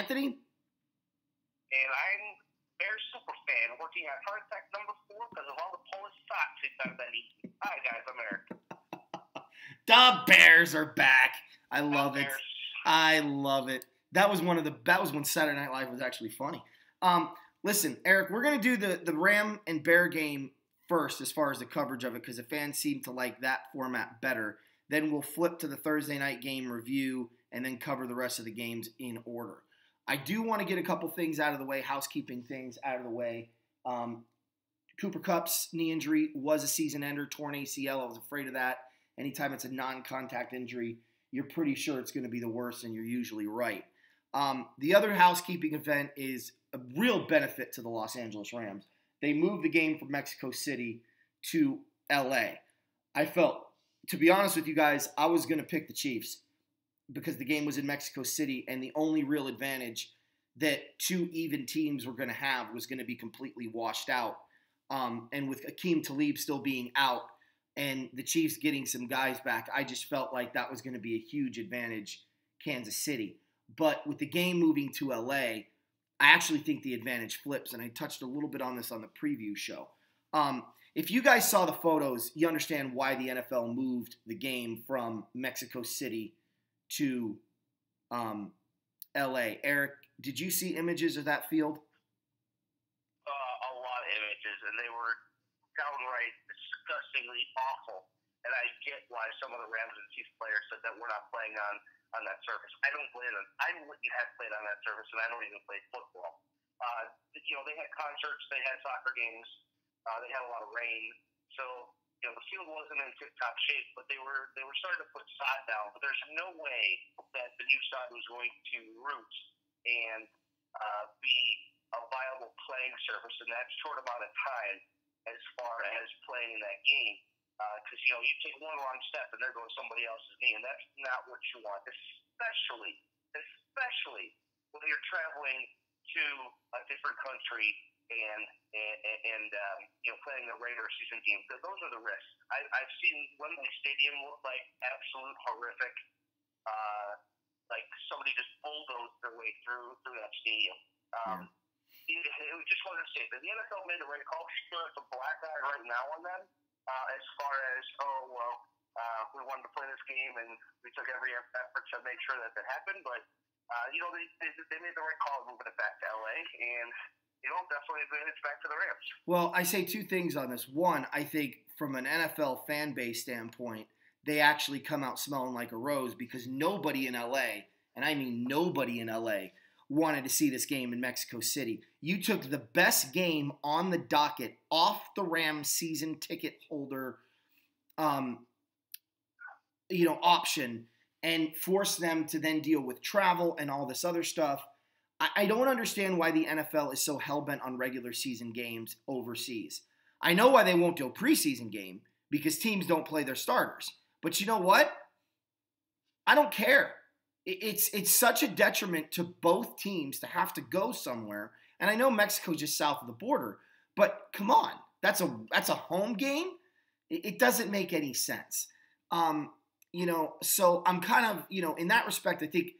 Anthony. And I'm Bears super fan, working at Heart Attack number 4 because of all the Polish socks inside that eating. Hi guys, I'm Eric. The Bears are back. I love it. Bears. I love it. That was when Saturday Night Live was actually funny. Listen, Eric, we're gonna do the Ram and Bear game first as far as the coverage of it because the fans seem to like that format better. Then we'll flip to the Thursday night game review and then cover the rest of the games in order. I do want to get a couple things out of the way, housekeeping things out of the way. Cooper Kupp's knee injury was a season ender, torn ACL. I was afraid of that. Anytime it's a non-contact injury, you're pretty sure it's going to be the worst, and you're usually right. The other housekeeping event is a real benefit to the Los Angeles Rams. They moved the game from Mexico City to LA. I felt, to be honest with you guys, I was going to pick the Chiefs because the game was in Mexico City, and the only real advantage that two even teams were going to have was going to be completely washed out. And with Akeem Talib still being out and the Chiefs getting some guys back, I just felt like that was going to be a huge advantage, Kansas City. But with the game moving to LA, I actually think the advantage flips, and I touched a little bit on this on the preview show. If you guys saw the photos, you understand why the NFL moved the game from Mexico City to LA. Eric, did you see images of that field? A lot of images, and they were downright disgustingly awful. And I get why some of the Rams and Chiefs players said that we're not playing on that surface. I don't blame them. I wouldn't have played on that surface, and I don't even play football. They had concerts, they had soccer games, they had a lot of rain. So, the field wasn't in tip-top shape, but they were starting to put sod down. But there's no way that the new sod was going to root and be a viable playing surface in that short amount of time as far as playing in that game. Because, you take one wrong step and there goes somebody else's knee, and that's not what you want, especially when you're traveling to a different country and playing the regular season game. Those are the risks. I've seen Wembley Stadium look like absolute horrific. Like somebody just bulldozed their way through that stadium. It just wasn't safe. And the NFL made the right call. Sure, it's a black eye right now on them. As far as, we wanted to play this game and we took every effort to make sure that happened. But, they made the right call moving it back to LA. And, definitely advantage back to the Rams. Well, I say two things on this. One, I think from an NFL fan base standpoint, they actually come out smelling like a rose because nobody in LA, and I mean nobody in LA, wanted to see this game in Mexico City. You took the best game on the docket off the Rams season ticket holder option and forced them to then deal with travel and all this other stuff. I don't understand why the NFL is so hell-bent on regular season games overseas. I know why they won't do a preseason game, because teams don't play their starters. But you know what? I don't care. It's such a detriment to both teams to have to go somewhere. And I know Mexico's just south of the border, but come on. That's a home game? It doesn't make any sense. So I'm kind of, in that respect, I think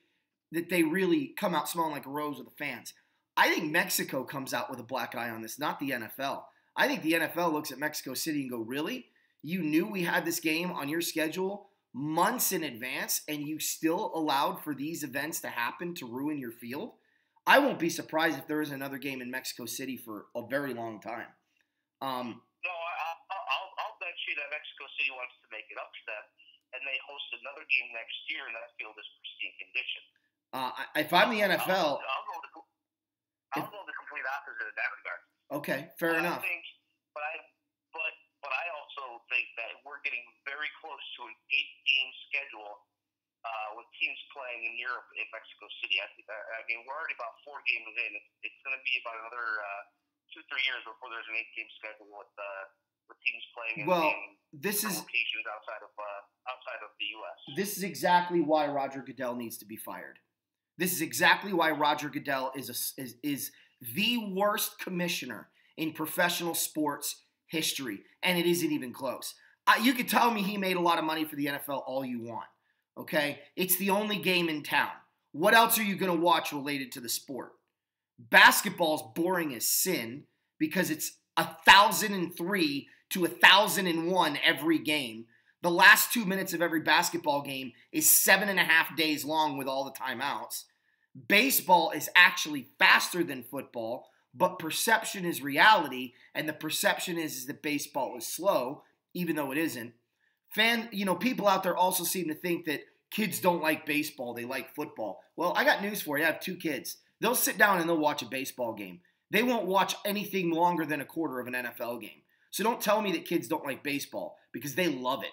that they really come out smelling like a rose with the fans. I think Mexico comes out with a black eye on this, not the NFL. I think the NFL looks at Mexico City and go, really? You knew we had this game on your schedule months in advance, and you still allowed for these events to happen to ruin your field? I won't be surprised if there is another game in Mexico City for a very long time. No, I'll bet you that Mexico City wants to make it up to them, and they host another game next year, and that field is pristine condition. If I'm the NFL, I'll go the complete opposite in that regard. Okay, fair enough. But I also think that we're getting very close to an 8-game schedule with teams playing in Europe in Mexico City. I mean, we're already about 4 games in. It's going to be about another 2-3 years before there's an 8-game schedule with teams playing in locations outside of the U.S. This is exactly why Roger Goodell needs to be fired. This is exactly why Roger Goodell is the worst commissioner in professional sports history, and it isn't even close. You could tell me he made a lot of money for the NFL all you want, okay? It's the only game in town. what else are you going to watch related to the sport? Basketball's boring as sin because it's 1,003 to 1,001 every game. The last 2 minutes of every basketball game is 7.5 days long with all the timeouts. Baseball is actually faster than football, but perception is reality, and the perception is that baseball is slow, even though it isn't. People out there also seem to think that kids don't like baseball, they like football. Well, I got news for you. I have 2 kids. They'll sit down and they'll watch a baseball game. They won't watch anything longer than a quarter of an NFL game. So don't tell me that kids don't like baseball because they love it.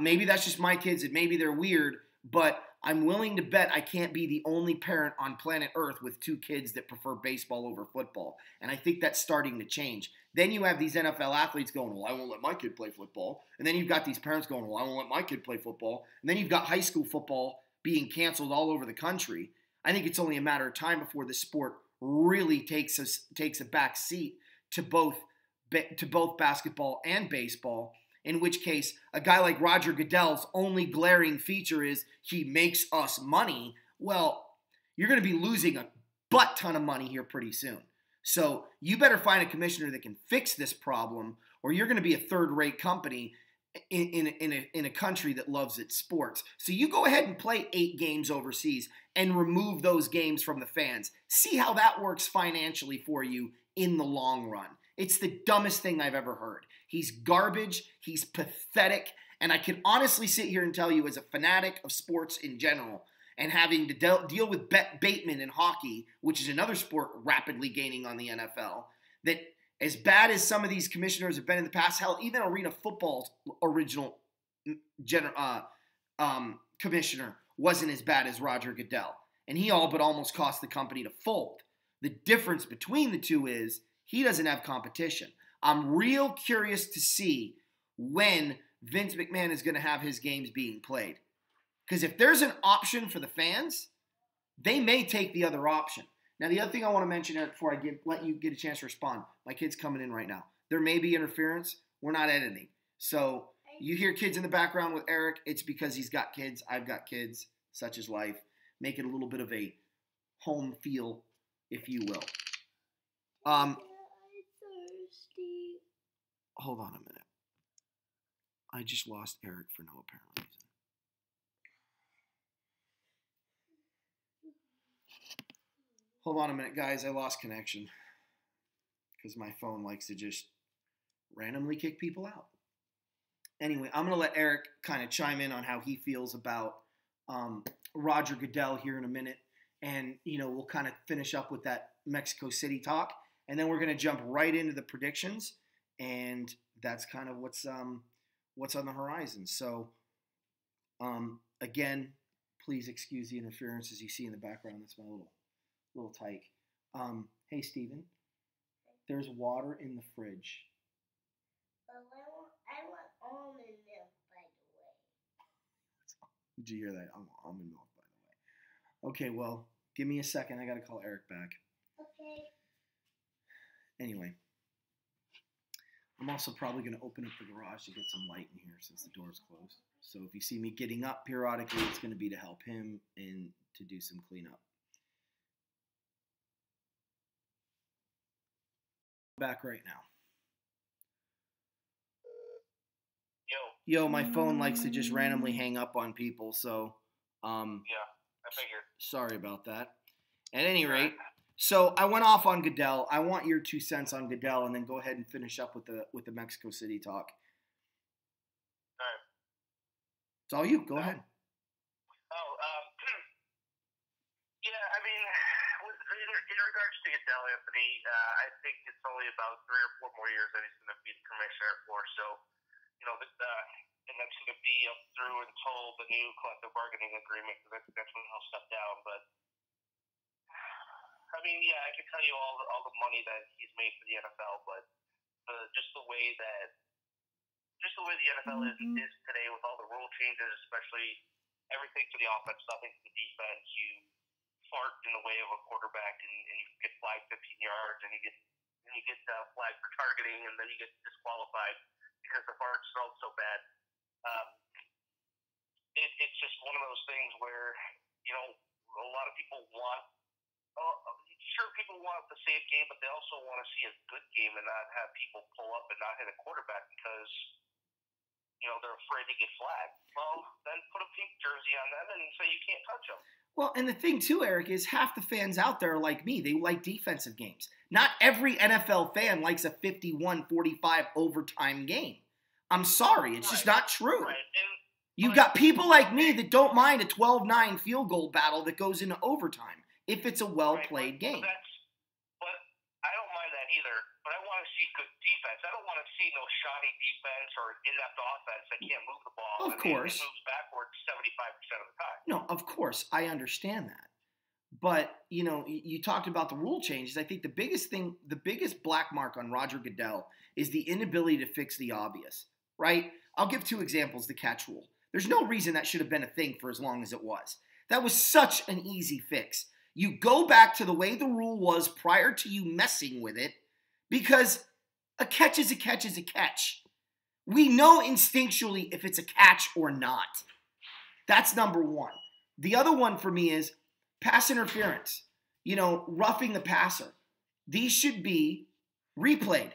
Maybe that's just my kids and maybe they're weird, but I'm willing to bet I can't be the only parent on planet Earth with 2 kids that prefer baseball over football. And I think that's starting to change. Then you have these NFL athletes going, well, I won't let my kid play football. And then you've got these parents going, well, I won't let my kid play football. And then you've got high school football being canceled all over the country. I think it's only a matter of time before the sport really takes a back seat to both basketball and baseball, in which case a guy like Roger Goodell's only glaring feature is he makes us money. Well, you're going to be losing a butt ton of money here pretty soon. So you better find a commissioner that can fix this problem, or you're going to be a third-rate company in a country that loves its sports. So you go ahead and play 8 games overseas and remove those games from the fans. See how that works financially for you in the long run. It's the dumbest thing I've ever heard. He's garbage. He's pathetic. And I can honestly sit here and tell you, as a fanatic of sports in general, and having to deal with Bateman in hockey, which is another sport rapidly gaining on the NFL, that as bad as some of these commissioners have been in the past, hell, even Arena Football's original commissioner wasn't as bad as Roger Goodell. And he all but almost cost the company to fold. The difference between the two is he doesn't have competition. I'm real curious to see when Vince McMahon is going to have his games being played. Because if there's an option for the fans, they may take the other option. Now, the other thing I want to mention, Eric, before I let you get a chance to respond, my kid's coming in right now. There may be interference. We're not editing. So you hear kids in the background with Eric, it's because he's got kids. I've got kids. Such is life. Make it a little bit of a home feel, if you will. I'm thirsty. Hold on a minute. I just lost Eric for no apparent reason. Hold on a minute, guys. I lost connection because my phone likes to just randomly kick people out. Anyway, I'm going to let Eric kind of chime in on how he feels about Roger Goodell here in a minute. And, we'll kind of finish up with that Mexico City talk. And then we're going to jump right into the predictions. And that's kind of what's on the horizon. So, again, please excuse the interference as you see in the background. That's my little tyke. Hey, Steven, there's water in the fridge. I want almond milk, by the way. Did you hear that? Almond milk, by the way. Okay, well, give me a second. I got to call Eric back. Okay. Anyway, I'm also probably going to open up the garage to get some light in here since the door's closed. So if you see me getting up periodically, it's going to be to help him and to do some cleanup. Back right now. Yo, my phone likes to just randomly hang up on people, so yeah, I figured. Sorry about that. At any rate, so I went off on Goodell. I want your 2 cents on Goodell, and then go ahead and finish up with the Mexico City talk. All right. It's all you. Go ahead. Yeah, I mean, in regards to Goodell, Anthony, I think it's only about 3 or 4 more years that he's going to be the commissioner for. So, and that's going to be up through until the new collective bargaining agreement, because that's when he'll step down. But I mean, yeah, I can tell you all the money that he's made for the NFL, but just the way the NFL is today, with all the rule changes, especially everything to the offense, nothing to the defense. You fart in the way of a quarterback, and you get flagged 15 yards, and you get flagged for targeting, and then you get disqualified because the fart smelled so bad. It's just one of those things where, a lot of people want. Sure, people want the safe game, but they also want to see a good game and not have people pull up and not hit a quarterback because they're afraid to get flagged. Well, then put a pink jersey on them and say you can't touch them. Well, and the thing too, Eric, is half the fans out there are like me. They like defensive games. Not every NFL fan likes a 51-45 overtime game. I'm sorry, it's just not true. Right. You've got people like me that don't mind a 12-9 field goal battle that goes into overtime if it's a well-played game. But I don't mind that either. But I want to see good defense. I don't want to see no shoddy defense or inept offense that can't move the ball. Of course. And moves backwards 75% of the time. No, of course. I understand that. But, you talked about the rule changes. I think the biggest black mark on Roger Goodell is the inability to fix the obvious, right? I'll give 2 examples, the catch rule. There's no reason that should have been a thing for as long as it was. That was such an easy fix. You go back to the way the rule was prior to you messing with it because a catch is a catch is a catch. We know instinctually if it's a catch or not. That's number one. The other one for me is pass interference. Roughing the passer. These should be replayed.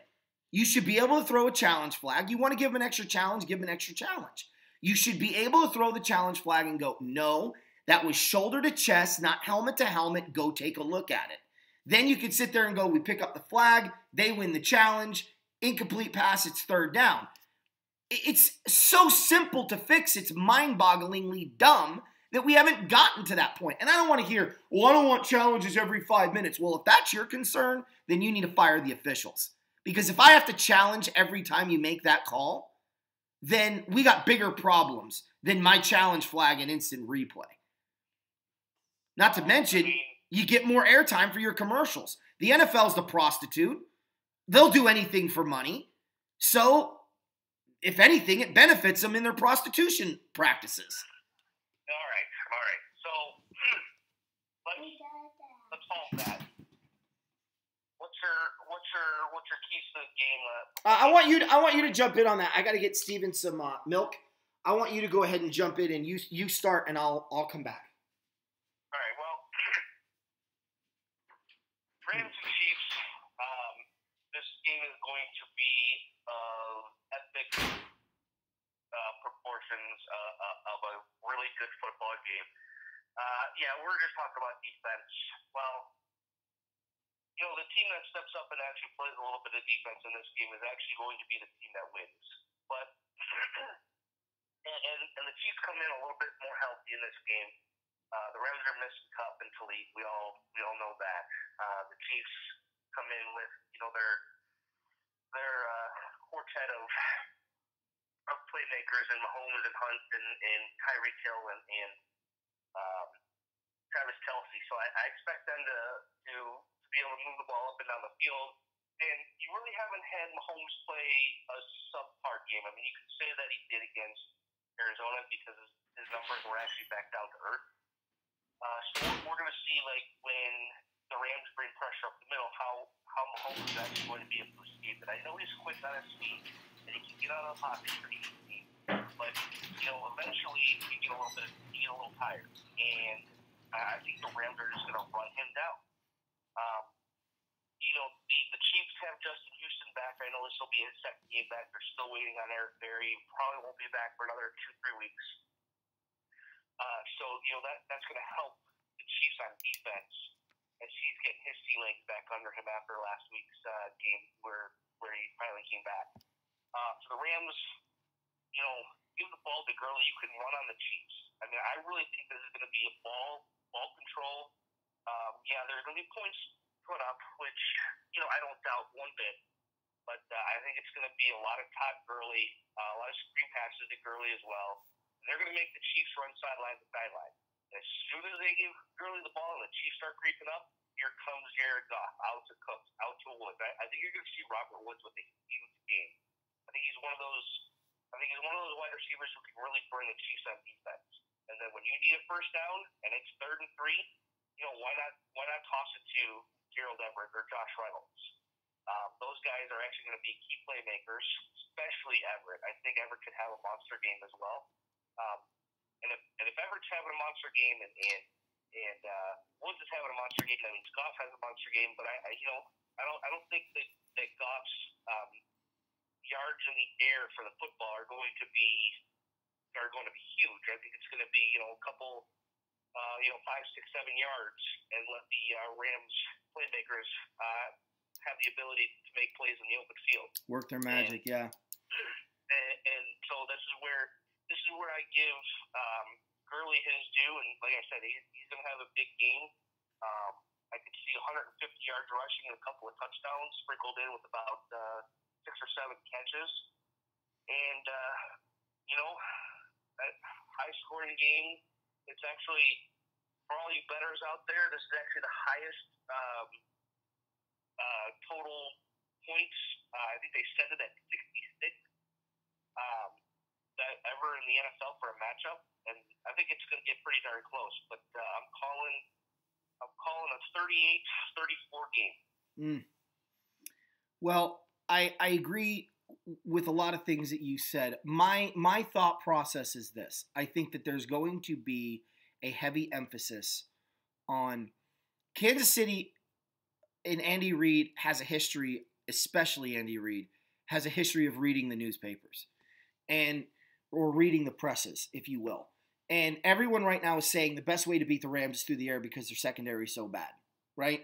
You should be able to throw a challenge flag. You want to give him an extra challenge, give him an extra challenge. You should be able to throw the challenge flag and go, no, that was shoulder to chest, not helmet to helmet. Go take a look at it. Then you could sit there and go, we pick up the flag. They win the challenge. Incomplete pass, it's 3rd down. It's so simple to fix. It's mind-bogglingly dumb that we haven't gotten to that point. And I don't want to hear, well, I don't want challenges every 5 minutes. Well, if that's your concern, then you need to fire the officials. Because if I have to challenge every time you make that call, then we got bigger problems than my challenge flag and instant replay. Not to mention, you get more airtime for your commercials. The NFL's the prostitute. They'll do anything for money. So, if anything, it benefits them in their prostitution practices. All right. So, let's hold that. What's your keys to the game? I want you to jump in on that. I got to get Steven some milk. I want you to go ahead and jump in, and you start, and I'll come back. All right. Well, Rams and Chiefs. This game is going to be epic proportions of a really good football game. We're just talking about defense. Well, the team that steps up and actually plays a little bit of defense in this game is actually going to be the team that wins. But and the Chiefs come in a little bit more healthy in this game. The Rams are missing Kupp and Talib. We all know that. The Chiefs come in with their quartet of playmakers and Mahomes and Hunt and Tyreek Hill and Travis Kelce. So I expect them to be able to move the ball up and down the field. And you really haven't had Mahomes play a subpar game. I mean, you can say that he did against Arizona because his numbers were actually back down to earth. So we're going to see, like, when the Rams bring pressure up the middle, how Mahomes is actually going to be able to escape it. I know he's quick on his feet, and he can get out of the pocket pretty easy. But, eventually he get a little tired. And I think the Rams are just going to run him down. The Chiefs have Justin Houston back. I know this will be his second game back. They're still waiting on Eric Berry. Probably won't be back for another 2-3 weeks. So that's going to help the Chiefs on defense as he's getting his sea legs back under him after last week's game where he finally came back. For the Rams, give the ball to Gurley. You can run on the Chiefs. I mean, I really think this is going to be a ball control. There's going to be points put up, which, I don't doubt one bit. But I think it's going to be a lot of Todd Gurley, a lot of screen passes to Gurley as well. And they're going to make the Chiefs run sideline to sideline. As soon as they give Gurley the ball and the Chiefs start creeping up, here comes Jared Goff, out to Cooks, out to Woods. I think you're going to see Robert Woods with a huge game. I think he's one of those wide receivers who can really bring the Chiefs on defense. And then when you need a first down and it's 3rd and 3, why not toss it to Gerald Everett or Josh Reynolds? Those guys are actually going to be key playmakers, especially Everett. I think Everett could have a monster game as well. And if Everett's having a monster game and And Woods is having a monster game. I mean, Goff has a monster game, but I don't think that Goff's yards in the air for the football are going to be huge. I think it's going to be a couple 5, 6, 7 yards, and let the Rams playmakers have the ability to make plays in the open field. Work their magic, yeah. And so this is where I give Gurley his due, and like I said, he's going to have a big game. I could see 150 yards rushing and a couple of touchdowns sprinkled in with about 6 or 7 catches, and a high-scoring game. It's actually, for all you bettors out there, this is actually the highest total points. I think they set it at 66 that ever in the NFL for a matchup, and I think it's going to get pretty darn close. But I'm calling a 38-34 game. Well, I agree with a lot of things that you said. My thought process is this. I think that there's going to be a heavy emphasis on Kansas City, and Andy Reid has a history, especially Andy Reid, has a history of reading the newspapers or reading the presses, if you will. And everyone right now is saying the best way to beat the Rams is through the air because their secondary is so bad, right?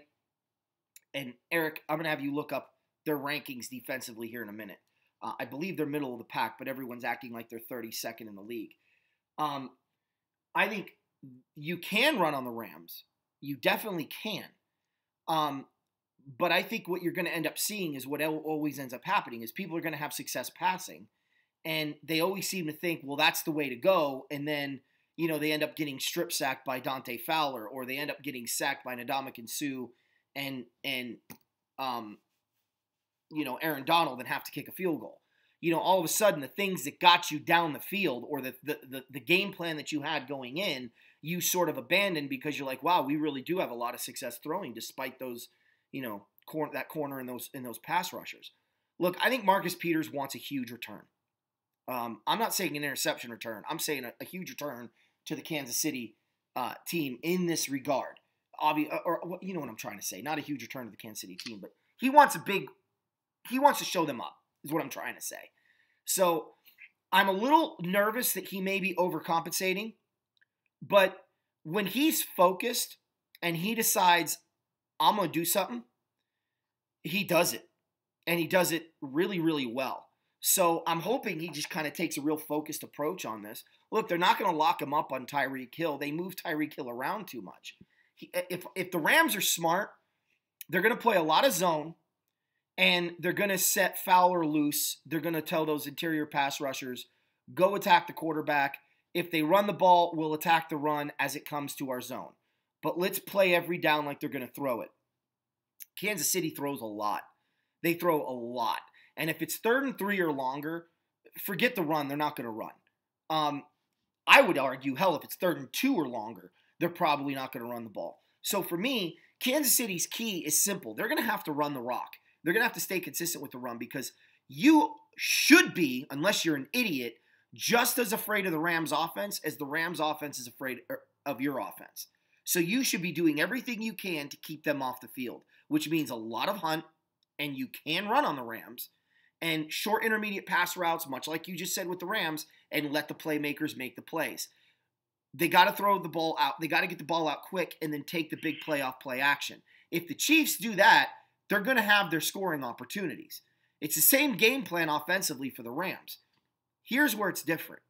And Eric, I'm going to have you look up their rankings defensively here in a minute. I believe they're middle of the pack, but everyone's acting like they're 32nd in the league. I think you can run on the Rams. You definitely can. But I think what you're going to end up seeing is what always ends up happening is people are going to have success passing, and they always seem to think, well, that's the way to go, and then they end up getting strip sacked by Dante Fowler, or they end up getting sacked by Ndamukong Suh and Aaron Donald and have to kick a field goal. All of a sudden, the things that got you down the field or the game plan that you had going in, you sort of abandoned because you're like, wow, we really do have a lot of success throwing despite those, that corner and those pass rushers. Look, I think Marcus Peters wants a huge return. I'm not saying an interception return. I'm saying a huge return to the Kansas City team in this regard. Or you know what I'm trying to say. Not a huge return to the Kansas City team, but he wants to show them up, is what I'm trying to say. So I'm a little nervous that he may be overcompensating, but when he's focused and he decides, I'm going to do something, he does it. And he does it really, really well. So I'm hoping he just kind of takes a real focused approach on this. Look, they're not going to lock him up on Tyreek Hill. They move Tyreek Hill around too much. If the Rams are smart, they're going to play a lot of zone, and they're going to set Fowler loose. They're going to tell those interior pass rushers, go attack the quarterback. If they run the ball, we'll attack the run as it comes to our zone. But let's play every down like they're going to throw it. Kansas City throws a lot. They throw a lot. And if it's 3rd and 3 or longer, forget the run. They're not going to run. I would argue, hell, if it's 3rd and 2 or longer, they're probably not going to run the ball. So for me, Kansas City's key is simple. They're going to have to run the rock. They're going to have to stay consistent with the run because you should be, unless you're an idiot, just as afraid of the Rams offense as the Rams offense is afraid of your offense. So you should be doing everything you can to keep them off the field, which means a lot of hunt, and you can run on the Rams, and short intermediate pass routes, much like you just said with the Rams, and let the playmakers make the plays. They got to throw the ball out. They got to get the ball out quick and then take the big playoff play action. If the Chiefs do that, they're going to have their scoring opportunities. It's the same game plan offensively for the Rams. Here's where it's different.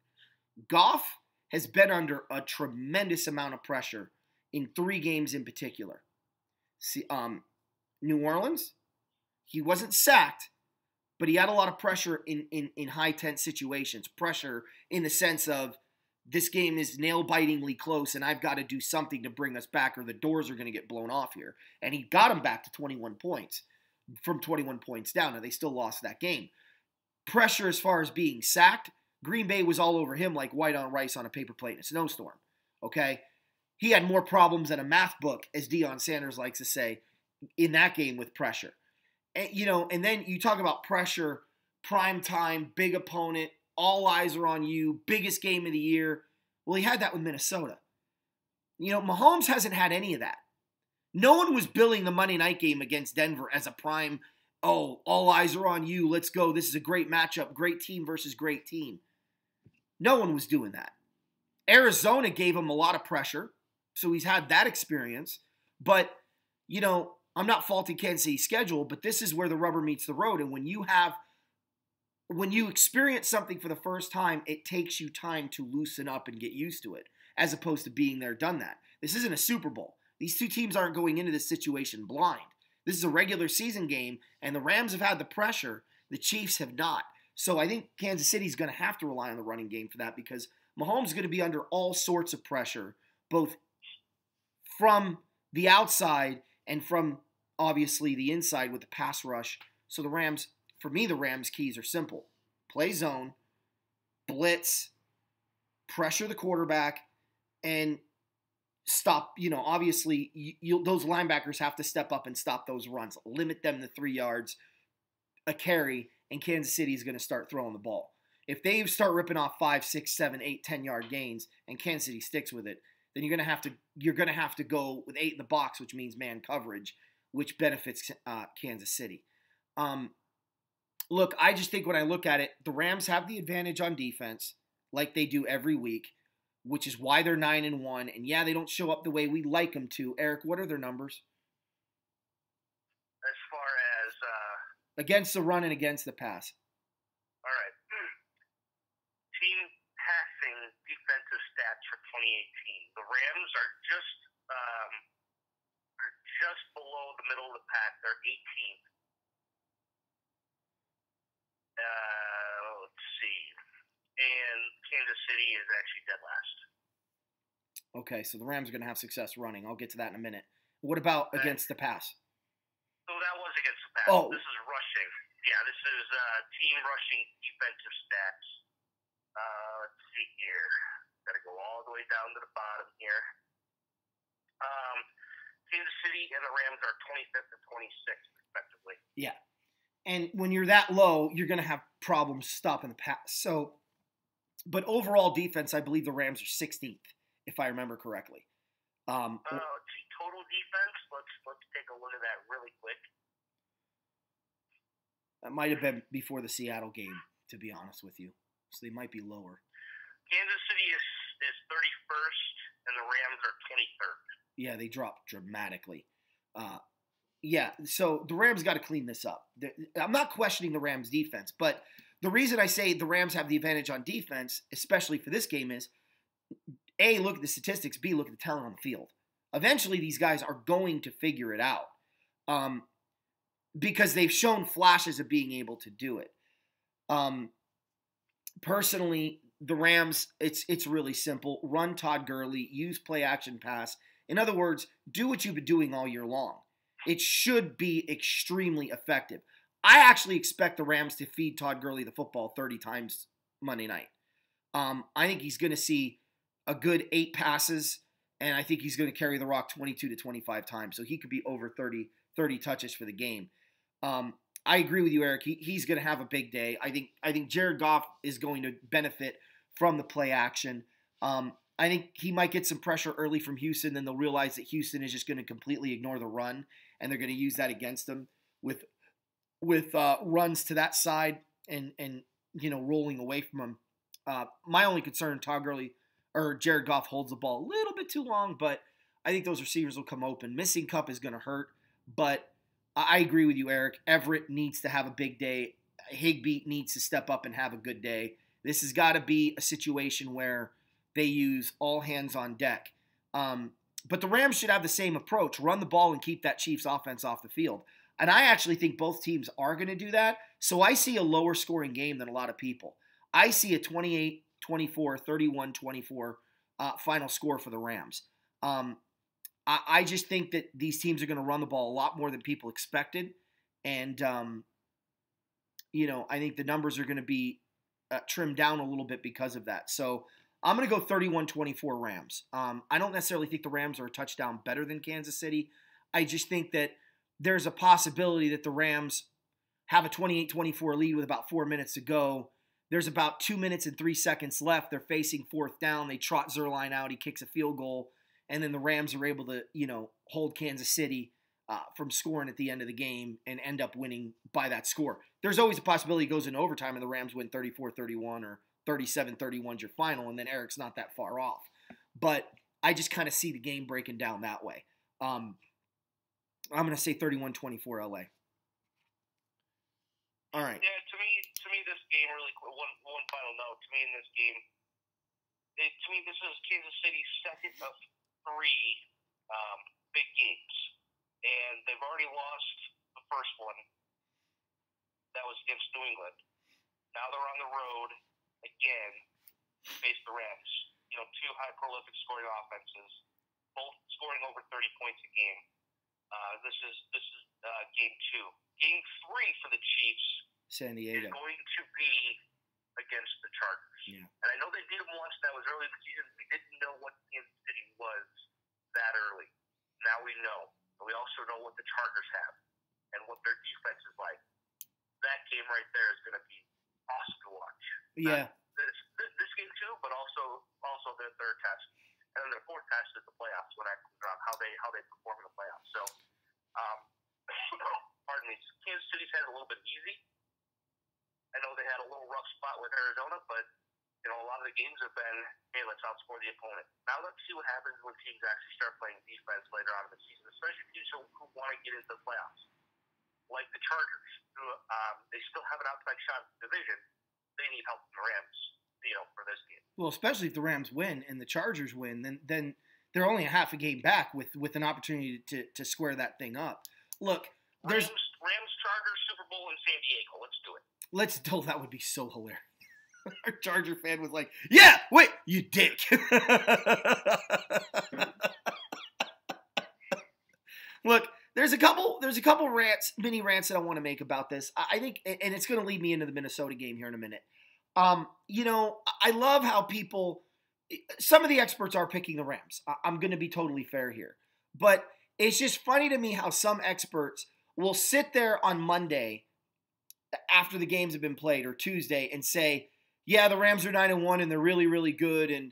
Goff has been under a tremendous amount of pressure in 3 games in particular. New Orleans, he wasn't sacked, but he had a lot of pressure in high tense situations. Pressure in the sense of this game is nail-bitingly close and I've got to do something to bring us back or the doors are going to get blown off here. And he got him back to 21 points from 21 points down. Now, they still lost that game. Pressure as far as being sacked, Green Bay was all over him like white on rice on a paper plate in a snowstorm. Okay? He had more problems than a math book, as Deion Sanders likes to say, in that game with pressure. And then you talk about pressure, prime time, big opponent, all eyes are on you, biggest game of the year. Well, he had that with Minnesota. Mahomes hasn't had any of that. No one was billing the Monday night game against Denver as a prime, all eyes are on you, let's go, this is a great matchup, great team versus great team. No one was doing that. Arizona gave him a lot of pressure, so he's had that experience. But, I'm not faulting Kansas City's schedule, but this is where the rubber meets the road. And when you experience something for the first time, it takes you time to loosen up and get used to it, as opposed to being there, done that. This isn't a Super Bowl. These two teams aren't going into this situation blind. This is a regular season game, and the Rams have had the pressure. The Chiefs have not. So I think Kansas City's going to have to rely on the running game for that, because Mahomes is going to be under all sorts of pressure, both from the outside and from, obviously, the inside with the pass rush. So the Rams keys are simple. Play zone, blitz, pressure the quarterback, and stop, obviously, those linebackers have to step up and stop those runs. Limit them to 3 yards a carry, and Kansas City is going to start throwing the ball. If they start ripping off 5, 6, 7, 8, 10-yard gains, and Kansas City sticks with it, then you're going to have to go with 8 in the box, which means man coverage, which benefits Kansas City. Look, I just think when I look at it, the Rams have the advantage on defense, like they do every week, which is why they're 9-1. And yeah, they don't show up the way we like them to. Eric, what are their numbers? As far as against the run and against the pass. All right. Team passing defensive stats for 2018. The Rams are just below the middle of the pack. They're 18th. Let's see. And Kansas City is actually dead last. Okay, so the Rams are going to have success running. I'll get to that in a minute. What about against the pass? So that was against the pass. Oh. This is rushing. Yeah, this is team rushing defensive stats. Let's see here. Got to go all the way down to the bottom here. Kansas City and the Rams are 25th and 26th, respectively. Yeah. And when you're that low, you're going to have problems stopping the pass. So, but overall defense, I believe the Rams are 16th, if I remember correctly. Let's see, total defense. Let's take a look at that really quick. That might have been before the Seattle game, to be honest with you. So they might be lower. Kansas City is 31st, and the Rams are 23rd. Yeah, they dropped dramatically. Yeah, so the Rams got to clean this up. I'm not questioning the Rams' defense, but the reason I say the Rams have the advantage on defense, especially for this game, is A, look at the statistics, B, look at the talent on the field. Eventually, these guys are going to figure it out because they've shown flashes of being able to do it. Personally, the Rams, it's really simple. Run Todd Gurley, use play action pass. In other words, do what you've been doing all year long. It should be extremely effective. I actually expect the Rams to feed Todd Gurley the football 30 times Monday night. I think he's going to see a good 8 passes, and I think he's going to carry the rock 22 to 25 times. So he could be over 30 touches for the game. I agree with you, Eric. He's going to have a big day. I think Jared Goff is going to benefit from the play action. I think he might get some pressure early from Houston, then they'll realize that Houston is just going to completely ignore the run, and they're going to use that against them with runs to that side and rolling away from them. My only concern, Todd Gurley or Jared Goff holds the ball a little bit too long, but I think those receivers will come open. Missing Kupp is going to hurt, but I agree with you, Eric. Everett needs to have a big day. Higbee needs to step up and have a good day. This has got to be a situation where they use all hands on deck. But the Rams should have the same approach. Run the ball and keep that Chiefs offense off the field. And I actually think both teams are going to do that. So I see a lower scoring game than a lot of people. I see a 28-24, 31-24 final score for the Rams. I just think that these teams are going to run the ball a lot more than people expected. And, I think the numbers are going to be trimmed down a little bit because of that. So I'm going to go 31-24 Rams. I don't necessarily think the Rams are a touchdown better than Kansas City. I just think that there's a possibility that the Rams have a 28-24 lead with about 4 minutes to go. There's about 2 minutes and 3 seconds left. They're facing fourth down. They trot Zerline out. He kicks a field goal. and then the Rams are able to, hold Kansas City from scoring at the end of the game and end up winning by that score. There's always a possibility it goes into overtime and the Rams win 34-31 or 37-31 is your final, and then Eric's not that far off. But I just kind of see the game breaking down that way. I'm going to say 31-24 LA. All right. Yeah, to me, this game really quick. One final note. To me, in this game, this is Kansas City's second of 3 big games, and they've already lost the first one. That was against New England. Now they're on the road again to face the Rams. Two high prolific scoring offenses, both scoring over 30 points a game. This is game 2. Game 3 for the Chiefs San is Diego. going to be against the Chargers. Yeah. And I know they beat them once. That was early in the season. We didn't know what Kansas City was that early. Now we know. And we also know what the Chargers have and what their defense is like. That game right there is going to be awesome to watch. Yeah. This game too, but also their third test, and then their fourth test is the playoffs when that comes around. How they perform in the playoffs. So, pardon me. Kansas City's had it a little bit easy. I know they had a little rough spot with Arizona, but a lot of the games have been, hey, let's outscore the opponent. Now let's see what happens when teams actually start playing defense later on in the season, especially teams who want to get into the playoffs, like the Chargers, who they still have an outside shot at the division. They need help from the Rams, for this game. Well, especially if the Rams win and the Chargers win, then they're only a half a game back with an opportunity to square that thing up. Look, there's Rams, Chargers, Super Bowl in San Diego. Let's do it. That would be so hilarious. Our Charger fan was like, "Yeah, wait, you dick." Look, there's a couple mini rants that I want to make about this. I think, and it's going to lead me into the Minnesota game here in a minute. I love how some of the experts are picking the Rams. I'm going to be totally fair here. But it's just funny to me how some experts will sit there on Monday after the games have been played or Tuesday and say, yeah, the Rams are 9-1 and they're really, really good and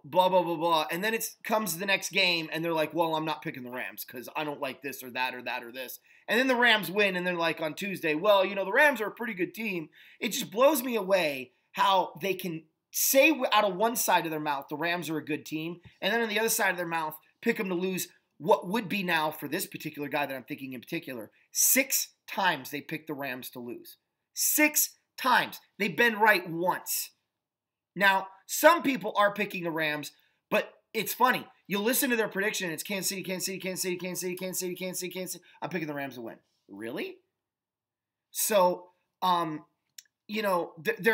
blah, blah, blah, blah. And then it comes the next game and they're like, well, I'm not picking the Rams because I don't like this or that or that or this. And then the Rams win and they're like on Tuesday, well, the Rams are a pretty good team. It just blows me away how they can say out of one side of their mouth the Rams are a good team, and then on the other side of their mouth pick them to lose what would be now for this particular guy that I'm thinking in particular. 6 times they picked the Rams to lose. 6 times. They've been right once. Now, some people are picking the Rams, but it's funny. You listen to their prediction, and it's Kansas City, Kansas City, Kansas City, Kansas City, Kansas City, Kansas City, Kansas City. I'm picking the Rams to win. Really? So, there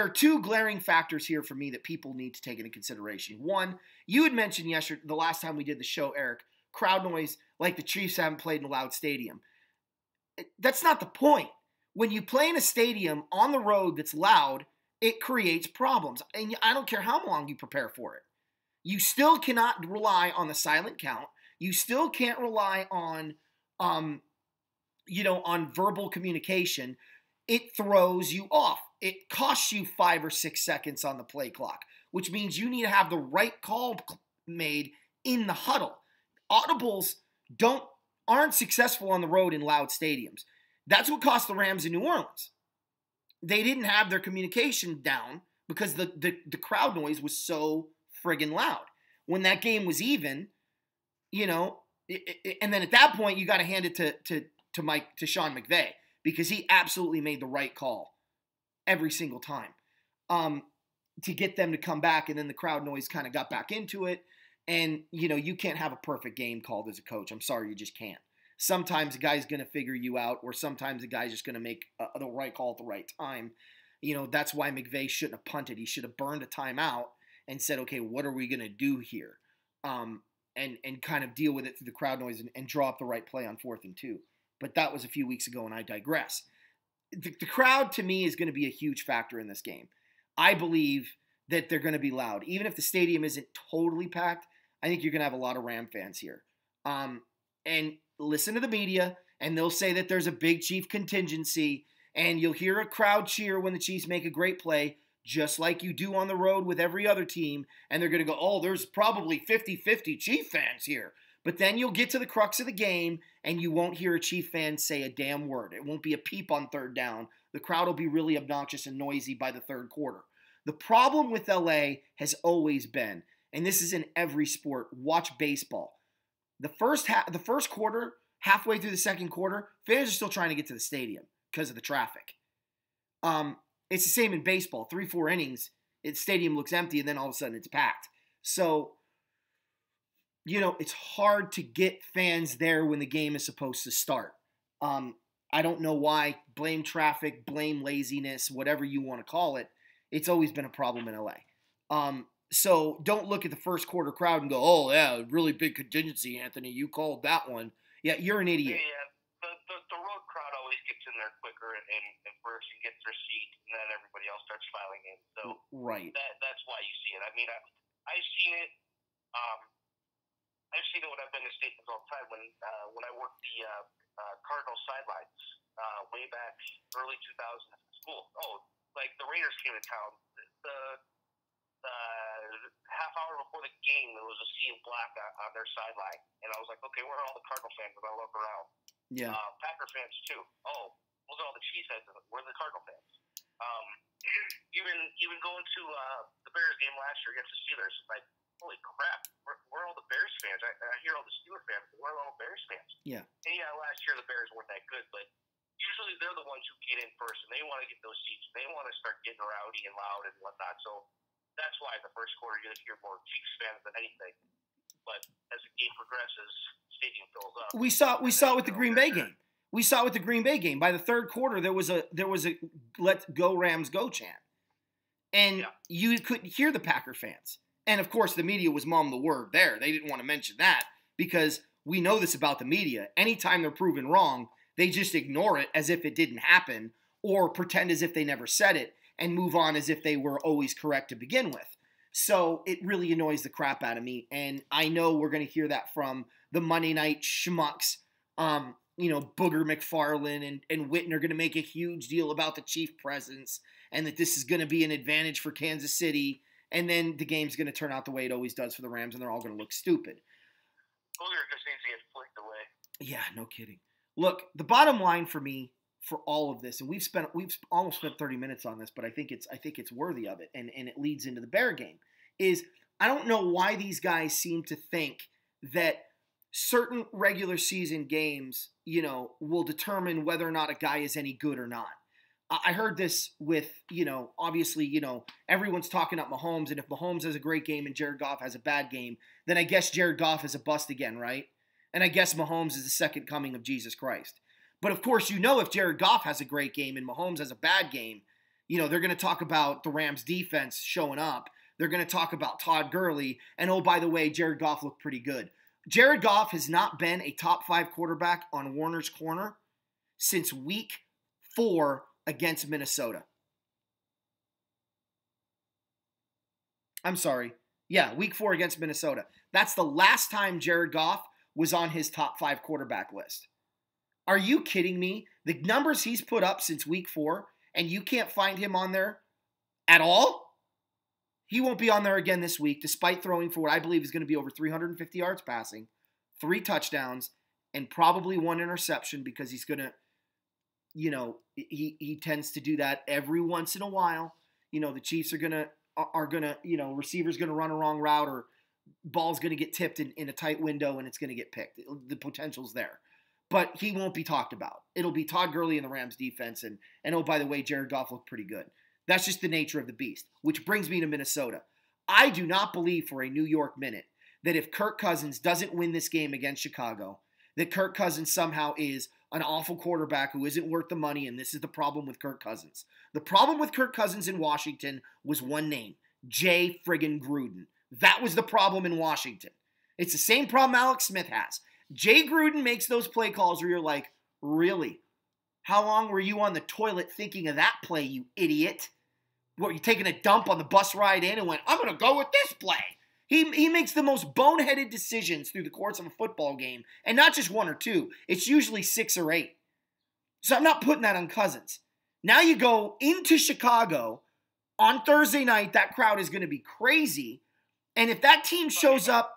are 2 glaring factors here for me that people need to take into consideration. One, you had mentioned the last time we did the show, Eric, crowd noise like the Chiefs haven't played in a loud stadium. That's not the point. When you play in a stadium on the road that's loud, it creates problems. And I don't care how long you prepare for it. You still cannot rely on the silent count. You still can't rely on, on verbal communication. It throws you off. It costs you 5 or 6 seconds on the play clock, which means you need to have the right call made in the huddle. Audibles aren't successful on the road in loud stadiums. That's what cost the Rams in New Orleans. They didn't have their communication down because the crowd noise was so friggin' loud. When that game was even, and then at that point you got to hand it to Sean McVay because he absolutely made the right call every single time to get them to come back, and then the crowd noise kind of got back into it. And, you can't have a perfect game called as a coach. I'm sorry, you just can't. Sometimes a guy's going to figure you out, or sometimes a guy's just going to make the right call at the right time. That's why McVay shouldn't have punted. He should have burned a timeout and said, okay, what are we going to do here? And kind of deal with it through the crowd noise and draw up the right play on 4th and 2. But that was a few weeks ago, and I digress. The crowd, to me, is going to be a huge factor in this game. I believe that they're going to be loud. Even if the stadium isn't totally packed, I think you're going to have a lot of Ram fans here. And listen to the media, and they'll say that there's a big Chief contingency, and you'll hear a crowd cheer when the Chiefs make a great play. just like you do on the road with every other team, and they're going to go, oh, there's probably 50-50 Chief fans here. But then you'll get to the crux of the game, and you won't hear a Chief fan say a damn word. It won't be a peep on third down. The crowd will be really obnoxious and noisy by the third quarter. The problem with LA has always been, and this is in every sport, watch baseball. The first quarter, halfway through the second quarter, fans are still trying to get to the stadium because of the traffic. It's the same in baseball. 3-4 innings, the stadium looks empty, and then all of a sudden it's packed. So, it's hard to get fans there when the game is supposed to start. I don't know why. Blame traffic, blame laziness, whatever you want to call it. It's always been a problem in LA. So don't look at the first quarter crowd and go, oh, yeah, really big contingency, Anthony. You called that one. Yeah, you're an idiot. Yeah. The road crowd always gets in there quicker and first and gets their seat, and then everybody else starts filing in. So right. That's why you see it. I mean, I've seen it. I've seen it when I've been to stadiums all the time. When I worked the Cardinals sidelines way back early 2000s in school. Oh, like the Raiders came to town. The half hour before the game, there was a sea of black on their sideline, and I was like, okay, where are all the Cardinal fans? And I look around. Yeah. Packer fans too. Oh, look at all the Chiefs fans. Where are the Cardinal fans? Even going to the Bears game last year against the Steelers, like, holy crap, where are all the Bears fans? I hear all the Steelers fans, but where are all the Bears fans? Yeah. And yeah, last year the Bears weren't that good, but usually they're the ones who get in first, and they want to get those seats. They want to start getting rowdy and loud and whatnot. So that's why the first quarter you're going to hear more Chiefs fans than anything. But as the game progresses, stadium fills up. We saw it with the Green Bay game. We saw it with the Green Bay game. By the third quarter, there was a "Let's go Rams go" chant, and you couldn't hear the Packer fans. And of course, the media was mum the word there. They didn't want to mention that because we know this about the media. Anytime they're proven wrong, they just ignore it as if it didn't happen, or pretend as if they never said it and move on as if they were always correct to begin with. So it really annoys the crap out of me. And I know we're going to hear that from the Monday night schmucks. Booger McFarland and Witten are going to make a huge deal about the Chief presence and that this is going to be an advantage for Kansas City. And then the game's going to turn out the way it always does for the Rams, and they're all going to look stupid. Booger just needs to get flicked away. Yeah, no kidding. Look, the bottom line for me for all of this, and we've almost spent 30 minutes on this, but I think it's worthy of it, and it leads into the Bear game, is I don't know why these guys seem to think that certain regular season games, will determine whether or not a guy is any good or not. I heard this with, obviously, everyone's talking up Mahomes, and if Mahomes has a great game and Jared Goff has a bad game, then I guess Jared Goff is a bust again, right? And I guess Mahomes is the second coming of Jesus Christ. But of course, if Jared Goff has a great game and Mahomes has a bad game, they're going to talk about the Rams defense showing up. They're going to talk about Todd Gurley. And oh, by the way, Jared Goff looked pretty good. Jared Goff has not been a top 5 quarterback on Warner's corner since week 4 against Minnesota. I'm sorry. Yeah, week 4 against Minnesota. That's the last time Jared Goff was on his top 5 quarterback list. Are you kidding me? The numbers he's put up since week 4, and you can't find him on there at all? He won't be on there again this week, despite throwing for what I believe is going to be over 350 yards passing, 3 touchdowns, and probably 1 interception because he's going to, he tends to do that every once in a while. The Chiefs are going to, receiver's going to run a wrong route or ball's going to get tipped in a tight window and it's going to get picked. The potential's there. But he won't be talked about. It'll be Todd Gurley and the Rams defense. And oh, by the way, Jared Goff looked pretty good. That's just the nature of the beast, which brings me to Minnesota. I do not believe for a New York minute that if Kirk Cousins doesn't win this game against Chicago, that Kirk Cousins somehow is an awful quarterback who isn't worth the money, and this is the problem with Kirk Cousins. The problem with Kirk Cousins in Washington was one name, Jay friggin' Gruden. That was the problem in Washington. It's the same problem Alex Smith has. Jay Gruden makes those play calls where you're like, really? How long were you on the toilet thinking of that play, you idiot? What, you taking a dump on the bus ride in and went, I'm going to go with this play? He makes the most boneheaded decisions through the course of a football game, and not just 1 or 2. It's usually 6 or 8. So I'm not putting that on Cousins. Now you go into Chicago On Thursday night, that crowd is going to be crazy. And if that team shows up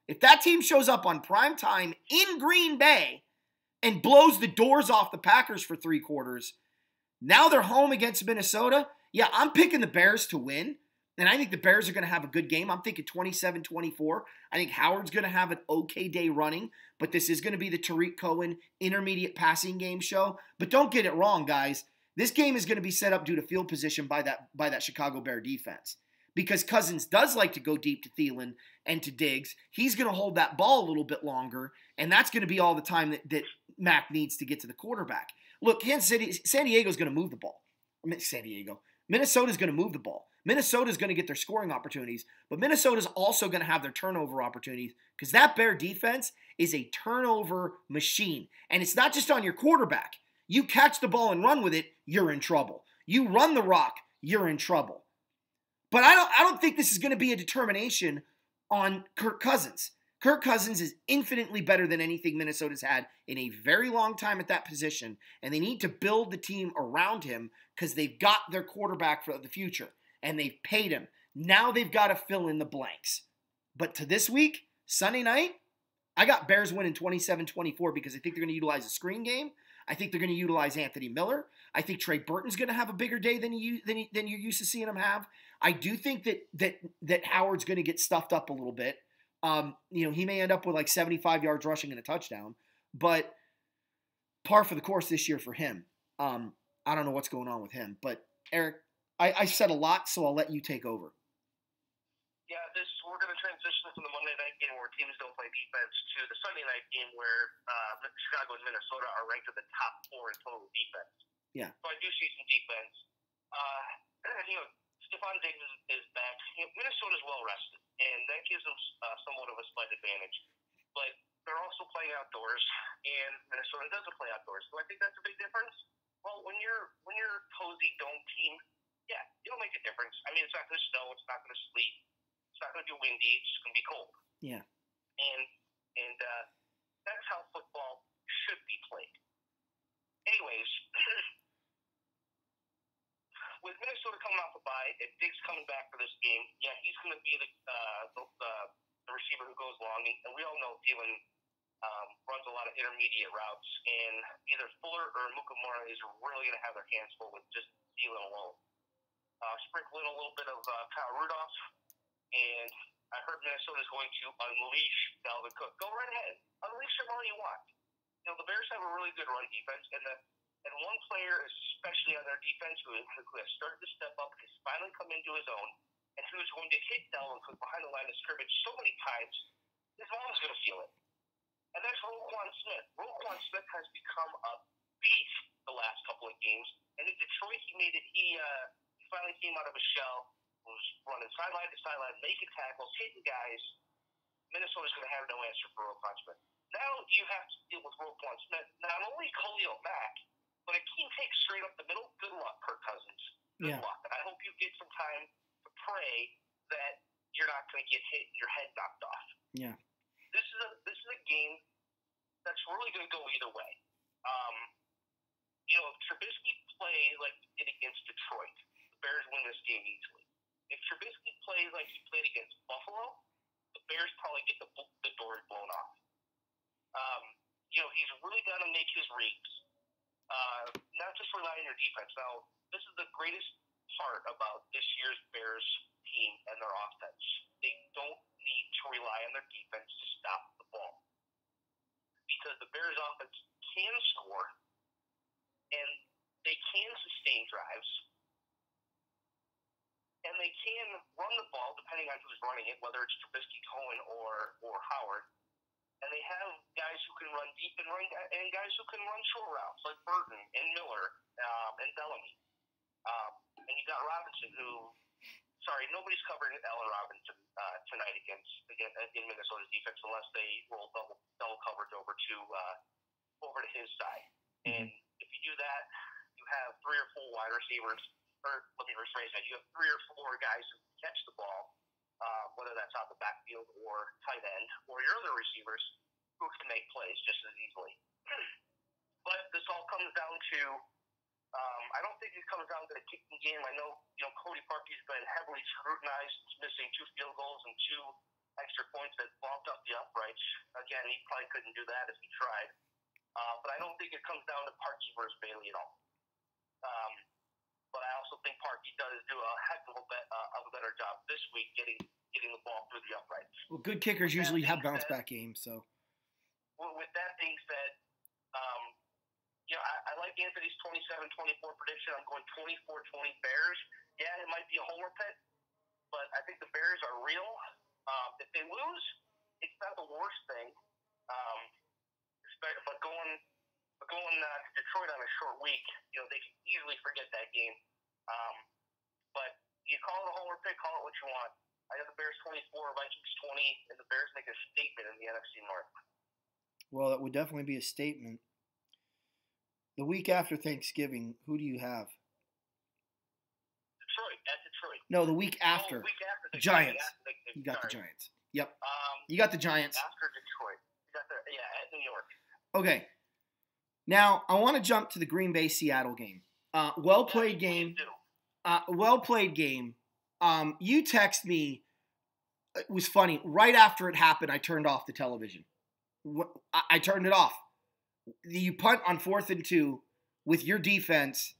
if that team shows up on prime time in Green Bay and blows the doors off the Packers for 3 quarters, now they're home against Minnesota. Yeah, I'm picking the Bears to win. And I think the Bears are going to have a good game. I'm thinking 27-24. I think Howard's going to have an okay day running, but this is going to be the Tariq Cohen intermediate passing game show. But don't get it wrong, guys. This game is going to be set up due to field position by that Chicago Bear defense. Because Cousins does like to go deep to Thielen and to Diggs. He's going to hold that ball a little bit longer, and that's going to be all the time that Mac needs to get to the quarterback. Look, San Diego's going to move the ball. Minnesota's going to move the ball. Minnesota's going to get their scoring opportunities, but Minnesota's also going to have their turnover opportunities because that Bear defense is a turnover machine. And it's not just on your quarterback. You catch the ball and run with it, you're in trouble. You run the rock, you're in trouble. But I don't think this is going to be a determination on Kirk Cousins. Kirk Cousins is infinitely better than anything Minnesota's had in a very long time at that position, and they need to build the team around him because they've got their quarterback for the future, and they've paid him. Now they've got to fill in the blanks. But to this week, Sunday night, I got Bears winning 27-24 because I think they're going to utilize a screen game. I think they're going to utilize Anthony Miller. I think Trey Burton's going to have a bigger day than you're used to seeing him have. I do think that Howard's going to get stuffed up a little bit. He may end up with like 75 yards rushing and a touchdown, but par for the course this year for him. I don't know what's going on with him, but Eric, I said a lot, so I'll let you take over. Yeah, we're going to transition from the Monday night game where teams don't play defense to the Sunday night game where Chicago and Minnesota are ranked at the top 4 in total defense. Yeah. So I do see some defense. Stephon Diggs is back. Minnesota's well rested, and that gives them somewhat of a slight advantage. But they're also playing outdoors, and Minnesota doesn't play outdoors. So I think that's a big difference. Well, when you're cozy dome team, yeah, it'll make a difference. I mean, it's not going to snow, it's not going to sleet. It's not going to be windy. It's just going to be cold. Yeah. And that's how football should be played. Anyways, with Minnesota coming off a bye and Diggs coming back for this game, yeah, he's going to be the receiver who goes long. And we all know Thielen runs a lot of intermediate routes, and either Fuller or Mukamura is really going to have their hands full with just Thielen alone. Sprinkle in a little bit of Kyle Rudolph. And I heard Minnesota's going to unleash Dalvin Cook. Go right ahead. Unleash him all you want. The Bears have a really good run defense, and one player, especially on their defense, who has started to step up, has finally come into his own, and who's going to hit Dalvin Cook behind the line of scrimmage so many times, his mom's going to feel it. And that's Roquan Smith. Roquan Smith has become a beast the last couple of games, and in Detroit, he finally came out of a shell. Was running sideline to sideline, making tackles, hitting guys. Minnesota's going to have no answer for Roquan Smith. Now you have to deal with Roquan Smith. Not only Khalil Mack, but a team takes straight up the middle. Good luck, Kirk Cousins. Good luck. And I hope you get some time to pray that you're not going to get hit and your head knocked off. Yeah. This is a game that's really going to go either way. If Trubisky play like he did against Detroit, the Bears win this game easily. If Trubisky plays like he played against Buffalo, the Bears probably get the doors blown off. He's really got to make his reads, not just rely on your defense. Now, this is the greatest part about this year's Bears team and their offense. They don't need to rely on their defense to stop the ball because the Bears' offense can score and they can sustain drives. And they can run the ball depending on who's running it, whether it's Trubisky, Cohen, or Howard. And they have guys who can run deep and guys who can run short routes like Burton and Miller and Bellamy. And you got Robinson, nobody's covering Allen Robinson tonight in Minnesota's defense unless they roll double coverage over to his side. And if you do that, you have 3 or 4 wide receivers. Or let me rephrase that. You have 3 or 4 guys who can catch the ball, whether that's out the backfield or tight end, or your other receivers who can make plays just as easily. But this all comes down to I don't think it comes down to the kicking game. I know, Cody Parkey's been heavily scrutinized, missing 2 field goals and 2 extra points that bumped up the uprights. Again, he probably couldn't do that if he tried. But I don't think it comes down to Parkey versus Bailey at all. But I also think Parkey does do a heck of a better job this week getting the ball through the uprights. Well, good kickers usually have bounce-back games, so. Well, with that being said, I like Anthony's 27-24 prediction. I'm going 24-20 Bears. Yeah, it might be a homer pick, but I think the Bears are real. If they lose, it's not the worst thing. But going to Detroit on a short week, they can easily forget that game. But you call it a homer pick, call it what you want. I got the Bears 24, Vikings 20, and the Bears make a statement in the NFC North. Well, that would definitely be a statement. The week after Thanksgiving, who do you have? Detroit, at Detroit. No, the week after. The week after Giants. You got the Giants. Yep. You got the Giants. After Detroit. You got at New York. Okay. Now, I want to jump to the Green Bay-Seattle game. Well-played game. Well-played game. You text me. It was funny. Right after it happened, I turned off the television. I turned it off. You punt on 4th and 2 with your defense,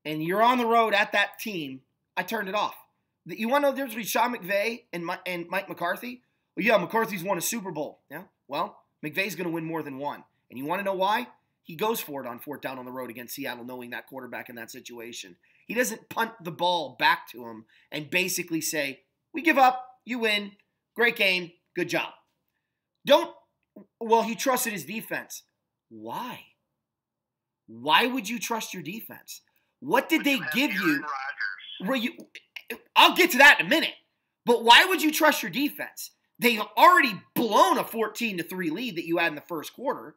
and you're on the road at that team. I turned it off. You want to know the difference between Sean McVay and Mike McCarthy? Well, yeah, McCarthy's won a Super Bowl. Yeah, well, McVay's going to win more than one. And you want to know why? He goes for it on 4th down on the road against Seattle, knowing that quarterback in that situation. He doesn't punt the ball back to him and basically say, we give up, you win, great game, good job. He trusted his defense. Why? Why would you trust your defense? What did they give you? I'll get to that in a minute. But why would you trust your defense? They've already blown a 14-3 lead that you had in the first quarter,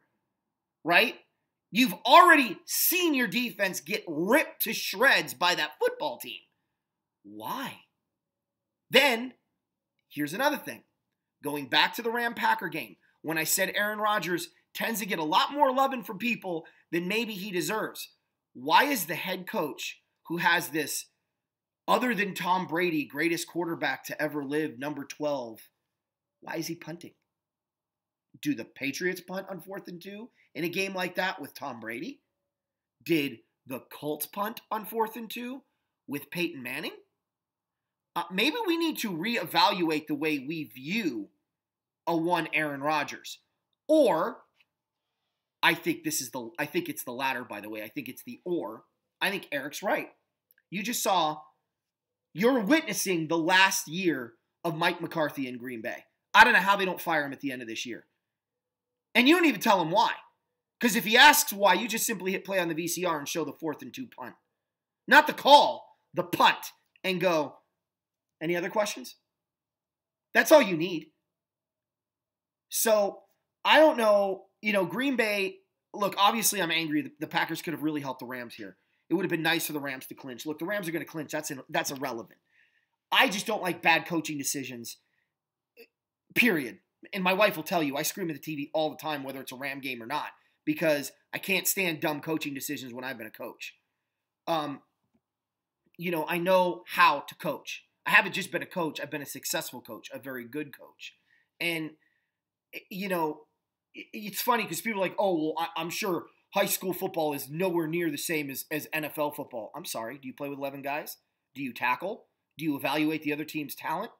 right? You've already seen your defense get ripped to shreds by that football team. Why? Then, here's another thing. Going back to the Ram-Packer game, when I said Aaron Rodgers tends to get a lot more loving from people than maybe he deserves. Why is the head coach who has this, other than Tom Brady, greatest quarterback to ever live, number 12, why is he punting? Do the Patriots punt on 4th and 2 in a game like that with Tom Brady? Did the Colts punt on 4th and 2 with Peyton Manning? Maybe we need to reevaluate the way we view a one Aaron Rodgers. Or I think it's the latter, by the way. I think it's the or. I think Eric's right. You're witnessing the last year of Mike McCarthy in Green Bay. I don't know how they don't fire him at the end of this year. And you don't even tell him why. Because if he asks why, you just simply hit play on the VCR and show the 4th and 2 punt. Not the call, the punt, and go, any other questions? That's all you need. So, I don't know, Green Bay, look, obviously I'm angry. The Packers could have really helped the Rams here. It would have been nice for the Rams to clinch. Look, the Rams are going to clinch. That's irrelevant. I just don't like bad coaching decisions, period. And my wife will tell you, I scream at the TV all the time, whether it's a Ram game or not, because I can't stand dumb coaching decisions when I've been a coach. I know how to coach. I haven't just been a coach. I've been a successful coach, a very good coach. And, it's funny because people are like, oh, well, I'm sure high school football is nowhere near the same as NFL football. I'm sorry. Do you play with 11 guys? Do you tackle? Do you evaluate the other team's talent?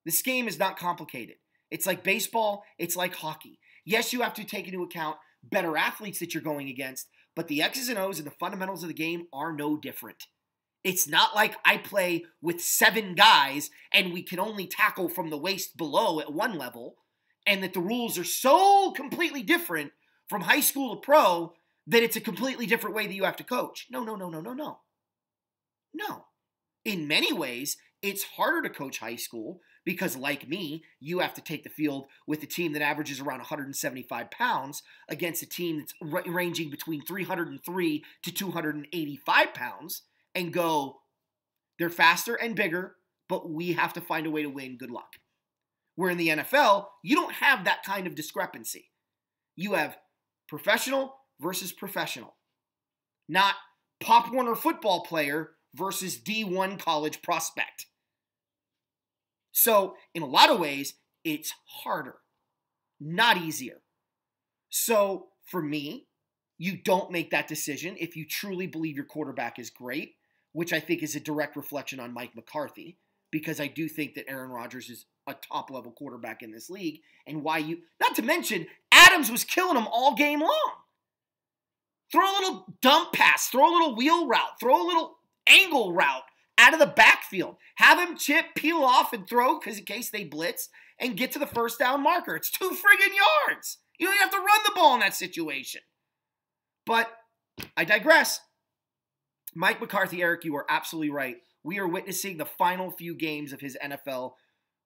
This game is not complicated. It's like baseball. It's like hockey. Yes, you have to take into account better athletes that you're going against, but the X's and O's and the fundamentals of the game are no different. It's not like I play with 7 guys and we can only tackle from the waist below at one level, and that the rules are so completely different from high school to pro that it's a completely different way that you have to coach. No. No. In many ways, it's harder to coach high school because, like me, you have to take the field with a team that averages around 175 pounds against a team that's ranging between 303 to 285 pounds and go, they're faster and bigger, but we have to find a way to win. Good luck. Where in the NFL, you don't have that kind of discrepancy. You have professional versus professional, not Pop Warner football player versus D1 college prospect. So, in a lot of ways, it's harder, not easier. So, for me, you don't make that decision if you truly believe your quarterback is great, which I think is a direct reflection on Mike McCarthy, because I do think that Aaron Rodgers is a top-level quarterback in this league, and why you, not to mention, Adams was killing him all game long. Throw a little dump pass, throw a little wheel route, throw a little angle route out of the backfield. Have him chip, peel off, and throw, because in case they blitz, and get to the first down marker. It's 2 friggin' yards. You don't even have to run the ball in that situation. But I digress. Mike McCarthy, Eric, you are absolutely right. We are witnessing the final few games of his NFL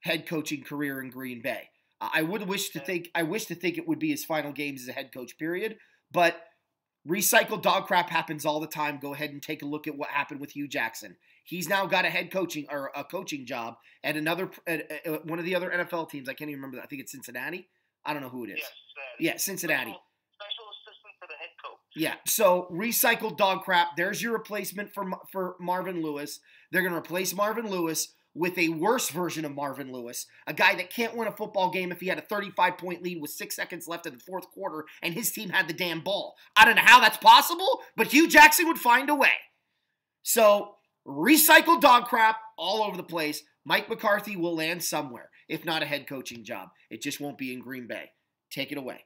head coaching career in Green Bay. I wish to think it would be his final games as a head coach, period. But recycled dog crap happens all the time. Go ahead and take a look at what happened with Hugh Jackson. He's now got a coaching job at one of the other NFL teams. I can't even remember that. I think it's Cincinnati. I don't know who it is. Yes, Cincinnati. Special assistant for the head coach. Yeah, so recycled dog crap. There's your replacement for Marvin Lewis. They're going to replace Marvin Lewis with a worse version of Marvin Lewis, a guy that can't win a football game if he had a 35-point lead with 6 seconds left in the fourth quarter and his team had the damn ball. I don't know how that's possible, but Hugh Jackson would find a way. So, recycled dog crap all over the place. Mike McCarthy will land somewhere, if not a head coaching job. It just won't be in Green Bay. Take it away.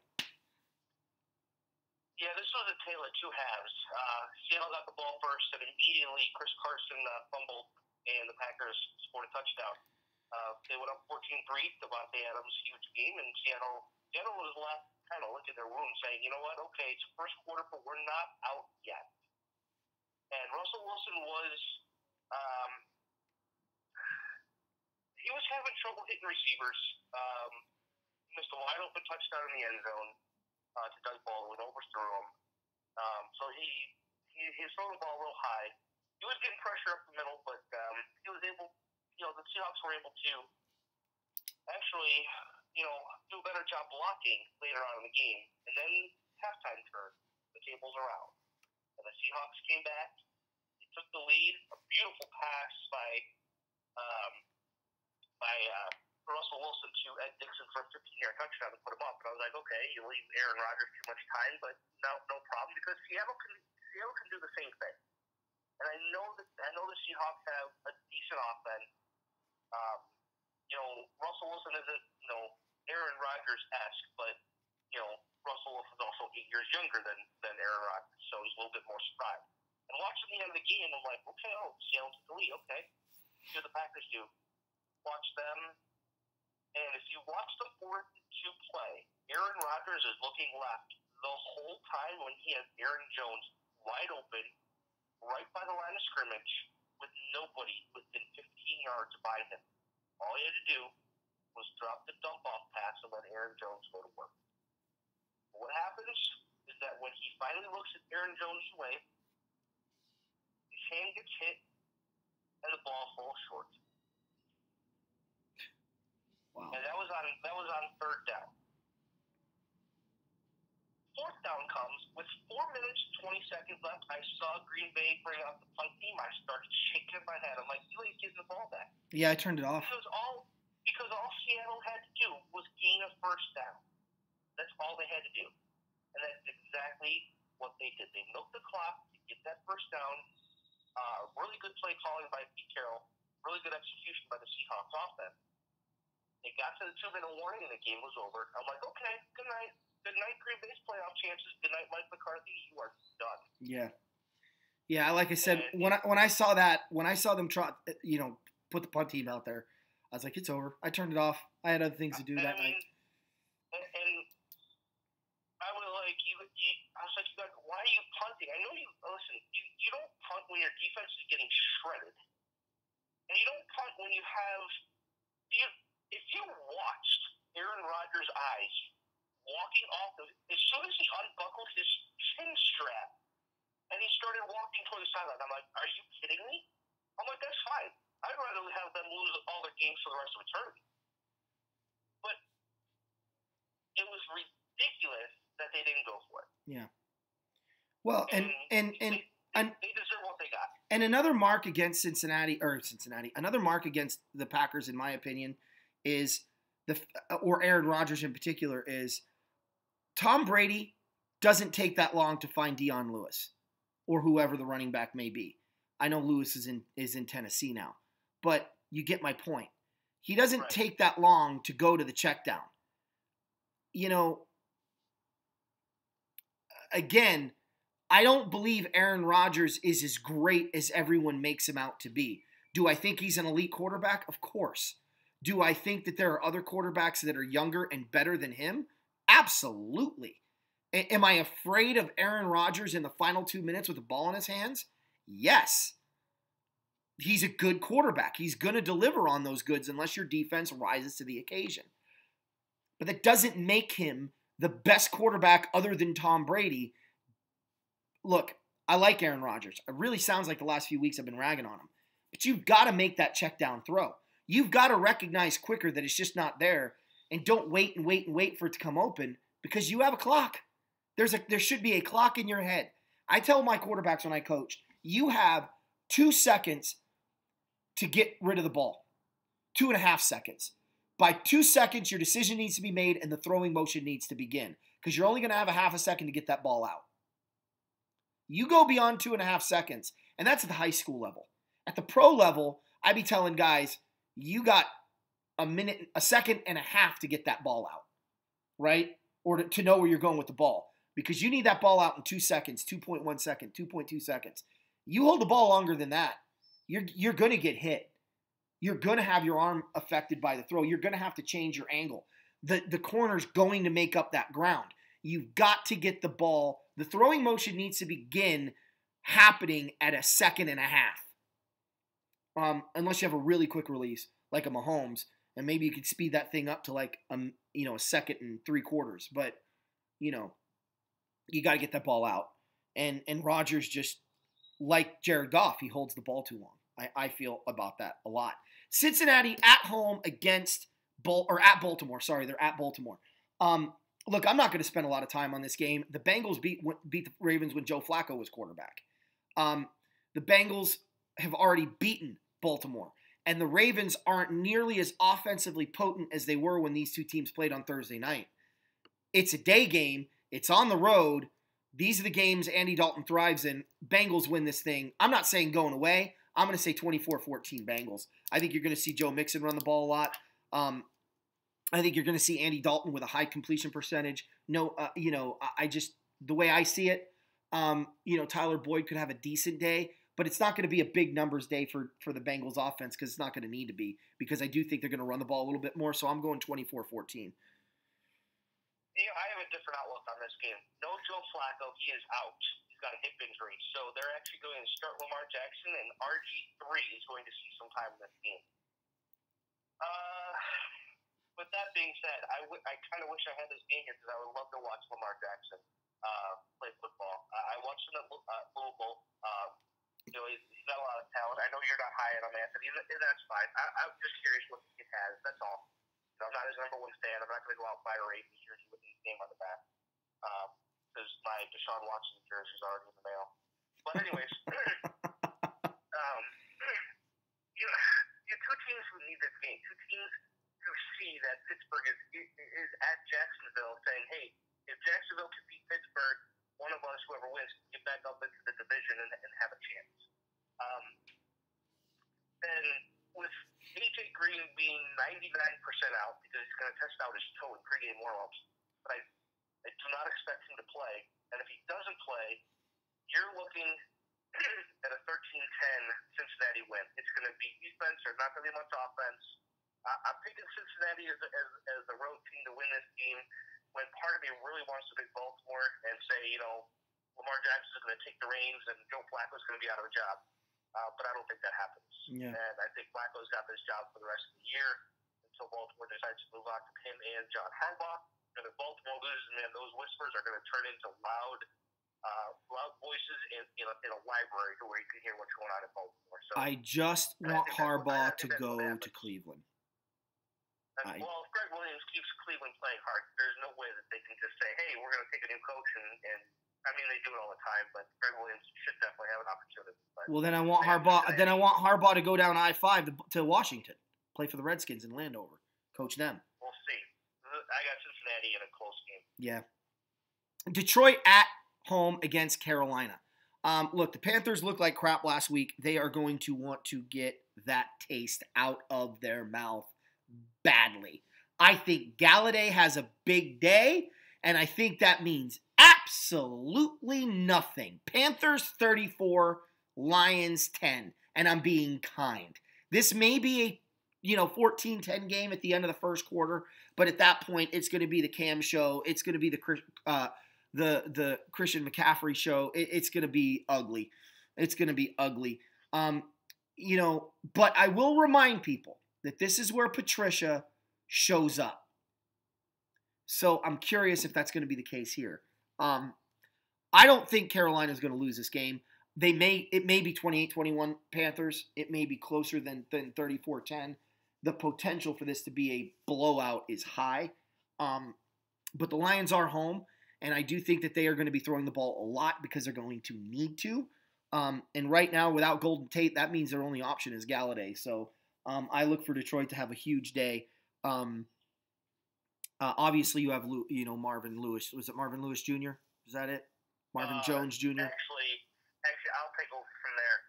Yeah, this was a tale of two halves. Seattle got the ball first, and immediately Chris Carson fumbled, and the Packers scored a touchdown. They went up 14-3. Davante Adams, huge game, and Seattle was left kind of licking their wounds, saying, you know what, okay, it's first quarter, but we're not out yet. And Russell Wilson he was having trouble hitting receivers. Missed a wide open touchdown in the end zone to Doug Baldwin, overthrew him. So he was throwing the ball real high. He was getting pressure up the middle, but he was able, the Seahawks were able to actually, do a better job blocking later on in the game. And then halftime turned, the tables around. And the Seahawks came back. They took the lead. A beautiful pass by Russell Wilson to Ed Dixon for a 15-yard touchdown to put him up. And I was like, okay, you leave Aaron Rodgers too much time, but no problem, because Seattle can do the same thing. And I know the Seahawks have a decent offense. Russell Wilson isn't Aaron Rodgers-esque, but Russell Wilson's also 8 years younger than Aaron Rodgers, so he's a little bit more spry. And watching the end of the game, I'm like, okay, Seattle took the lead. Okay, what do the Packers do? Watch them. And if you watch the 4th-2 play, Aaron Rodgers is looking left the whole time when he has Aaron Jones wide open, right by the line of scrimmage, with nobody within 15 yards by him. All he had to do was drop the dump-off pass and let Aaron Jones go to work. But what happens is that when he finally looks at Aaron Jones' way, his hand gets hit, and the ball falls short. Wow. And that was on 3rd down. 4th down comes with 4 minutes and 20 seconds left. I saw Green Bay bring out the punt team. I started shaking my head. I'm like, you ain't getting the ball back. Yeah, I turned it off. Because all Seattle had to do was gain a 1st down. That's all they had to do. And that's exactly what they did. They milked the clock to get that 1st down. Really good play calling by Pete Carroll. Really good execution by the Seahawks offense. They got to the 2-minute warning, and the game was over. I'm like, okay, good night. Good night, Green Bay's playoff chances. Good night, Mike McCarthy. You are done. Yeah. Yeah, like I said, when I saw them try, put the punt team out there, I was like, it's over. I turned it off. I had other things to do that night. And I was like, why are you punting? I know you don't punt when your defense is getting shredded. And you don't punt when you have, if you watched Aaron Rodgers' eyes walking off, as soon as he unbuckled his chin strap and he started walking toward the sideline, I'm like, are you kidding me? I'm like, that's fine. I'd rather have them lose all their games for the rest of eternity. But it was ridiculous that they didn't go for it. Yeah. Well, and they And another mark against another mark against the Packers, in my opinion, is or Aaron Rodgers in particular, is Tom Brady doesn't take that long to find Dion Lewis or whoever the running back may be. I know Lewis is in Tennessee now, but you get my point. He doesn't take that long to go to the check down. Again, I don't believe Aaron Rodgers is as great as everyone makes him out to be. Do I think he's an elite quarterback? Of course. Do I think that there are other quarterbacks that are younger and better than him? Absolutely. Am I afraid of Aaron Rodgers in the final 2 minutes with the ball in his hands? Yes. He's a good quarterback. He's going to deliver on those goods unless your defense rises to the occasion. But that doesn't make him the best quarterback other than Tom Brady. Look, I like Aaron Rodgers. It really sounds like the last few weeks I've been ragging on him. But you've got to make that check down throw. You've got to recognize quicker that it's just not there, and don't wait for it to come open, because you have a clock. There should be a clock in your head. I tell my quarterbacks when I coach, you have 2 seconds to get rid of the ball. 2.5 seconds. By 2 seconds, your decision needs to be made and the throwing motion needs to begin, because you're only going to have a half a second to get that ball out. You go beyond 2.5 seconds, and that's at the high school level. At the pro level, I be telling guys, you got a second and a half to get that ball out, right? Or to know where you're going with the ball, because you need that ball out in 2 seconds, 2.1 second, 2.2 seconds. You hold the ball longer than that, you're going to get hit. You're going to have your arm affected by the throw. You're going to have to change your angle. The corner's going to make up that ground. You've got to get the ball. The throwing motion needs to begin happening at a second and a half. Unless you have a really quick release like a Mahomes, and maybe you could speed that thing up to like a second and 3/4. But you got to get that ball out. And Rodgers, just like Jared Goff, he holds the ball too long. I feel about that a lot. Cincinnati at home against at Baltimore. Sorry, they're at Baltimore. Look, I'm not going to spend a lot of time on this game. The Bengals beat the Ravens when Joe Flacco was quarterback. The Bengals have already beaten Baltimore, and the Ravens aren't nearly as offensively potent as they were when these two teams played on Thursday night. It's a day game. It's on the road. These are the games Andy Dalton thrives in. Bengals win this thing. I'm not saying going away. I'm going to say 24-14 Bengals. I think you're going to see Joe Mixon run the ball a lot. I think you're going to see Andy Dalton with a high completion percentage. The way I see it, Tyler Boyd could have a decent day, but it's not going to be a big numbers day for the Bengals offense, because it's not going to need to be, because I do think they're going to run the ball a little bit more. So I'm going 24-14. I have a different outlook on this game. No Joe Flacco, he is out. He's got a hip injury. So they're actually going to start Lamar Jackson, and RG3 is going to see some time in this game. With that being said, I kind of wish I had this game here, because I would love to watch Lamar Jackson play football. I watched him at Louisville. He's got a lot of talent. I know you're not high on him, Anthony, and that's fine. I'm just curious what he has. That's all. I'm not his number one fan. I'm not going to go out and buy a Ravens jersey with his name on the back, because my Deshaun Watson jersey is already in the mail. But anyways, you two teams who need this game. Two teams who see that Pittsburgh is at Jacksonville, saying, "Hey, if Jacksonville can beat Pittsburgh, one of us, whoever wins, can get back up into the division and have a chance." And with AJ Green being 99% out, because he's going to test out his toe in pregame warmups, but I do not expect him to play. And if he doesn't play, you're looking at a 13-10 Cincinnati win. It's going to be defense. There's not going to be much offense. I'm picking Cincinnati as the road team to win this game, when part of me really wants to pick Baltimore and say, Lamar Jackson is going to take the reins and Joe Flacco is going to be out of a job. But I don't think that happens. Yeah. And I think Flacco's got this job for the rest of the year until Baltimore decides to move on to him and John Harbaugh. And if Baltimore loses, man, those whispers are going to turn into loud voices in a library where you can hear what's going on in Baltimore. So I just want Harbaugh to go to Cleveland. Well, if Greg Williams keeps Cleveland playing hard, there's no way that they can just say, "Hey, we're going to take a new coach and I mean, they do it all the time, but Greg Williams should definitely have an opportunity. But Well, then I want Harbaugh. Then I want Harbaugh to go down I-5 to Washington, play for the Redskins in Landover, coach them. We'll see. I got Cincinnati in a close game. Yeah. Detroit at home against Carolina. Look, the Panthers looked like crap last week. They are going to want to get that taste out of their mouth badly. I think Galladay has a big day, and I think that means absolutely nothing. Panthers 34, Lions 10, and I'm being kind. This may be a 14-10 game at the end of the first quarter, but at that point, it's going to be the Cam show. It's going to be the Christian McCaffrey show. It's going to be ugly. It's going to be ugly. But I will remind people that this is where Patricia shows up. So I'm curious if that's going to be the case here. I don't think Carolina is going to lose this game. It may be 28-21 Panthers. It may be closer than 34-10. The potential for this to be a blowout is high. But the Lions are home, and I do think that they are going to be throwing the ball a lot because they're going to need to. And right now, without Golden Tate, that means their only option is Galladay. So I look for Detroit to have a huge day. Obviously, you have Marvin Lewis. Was it Marvin Lewis Jr.? Is that it? Marvin Jones Jr.? Actually, I'll take over from there.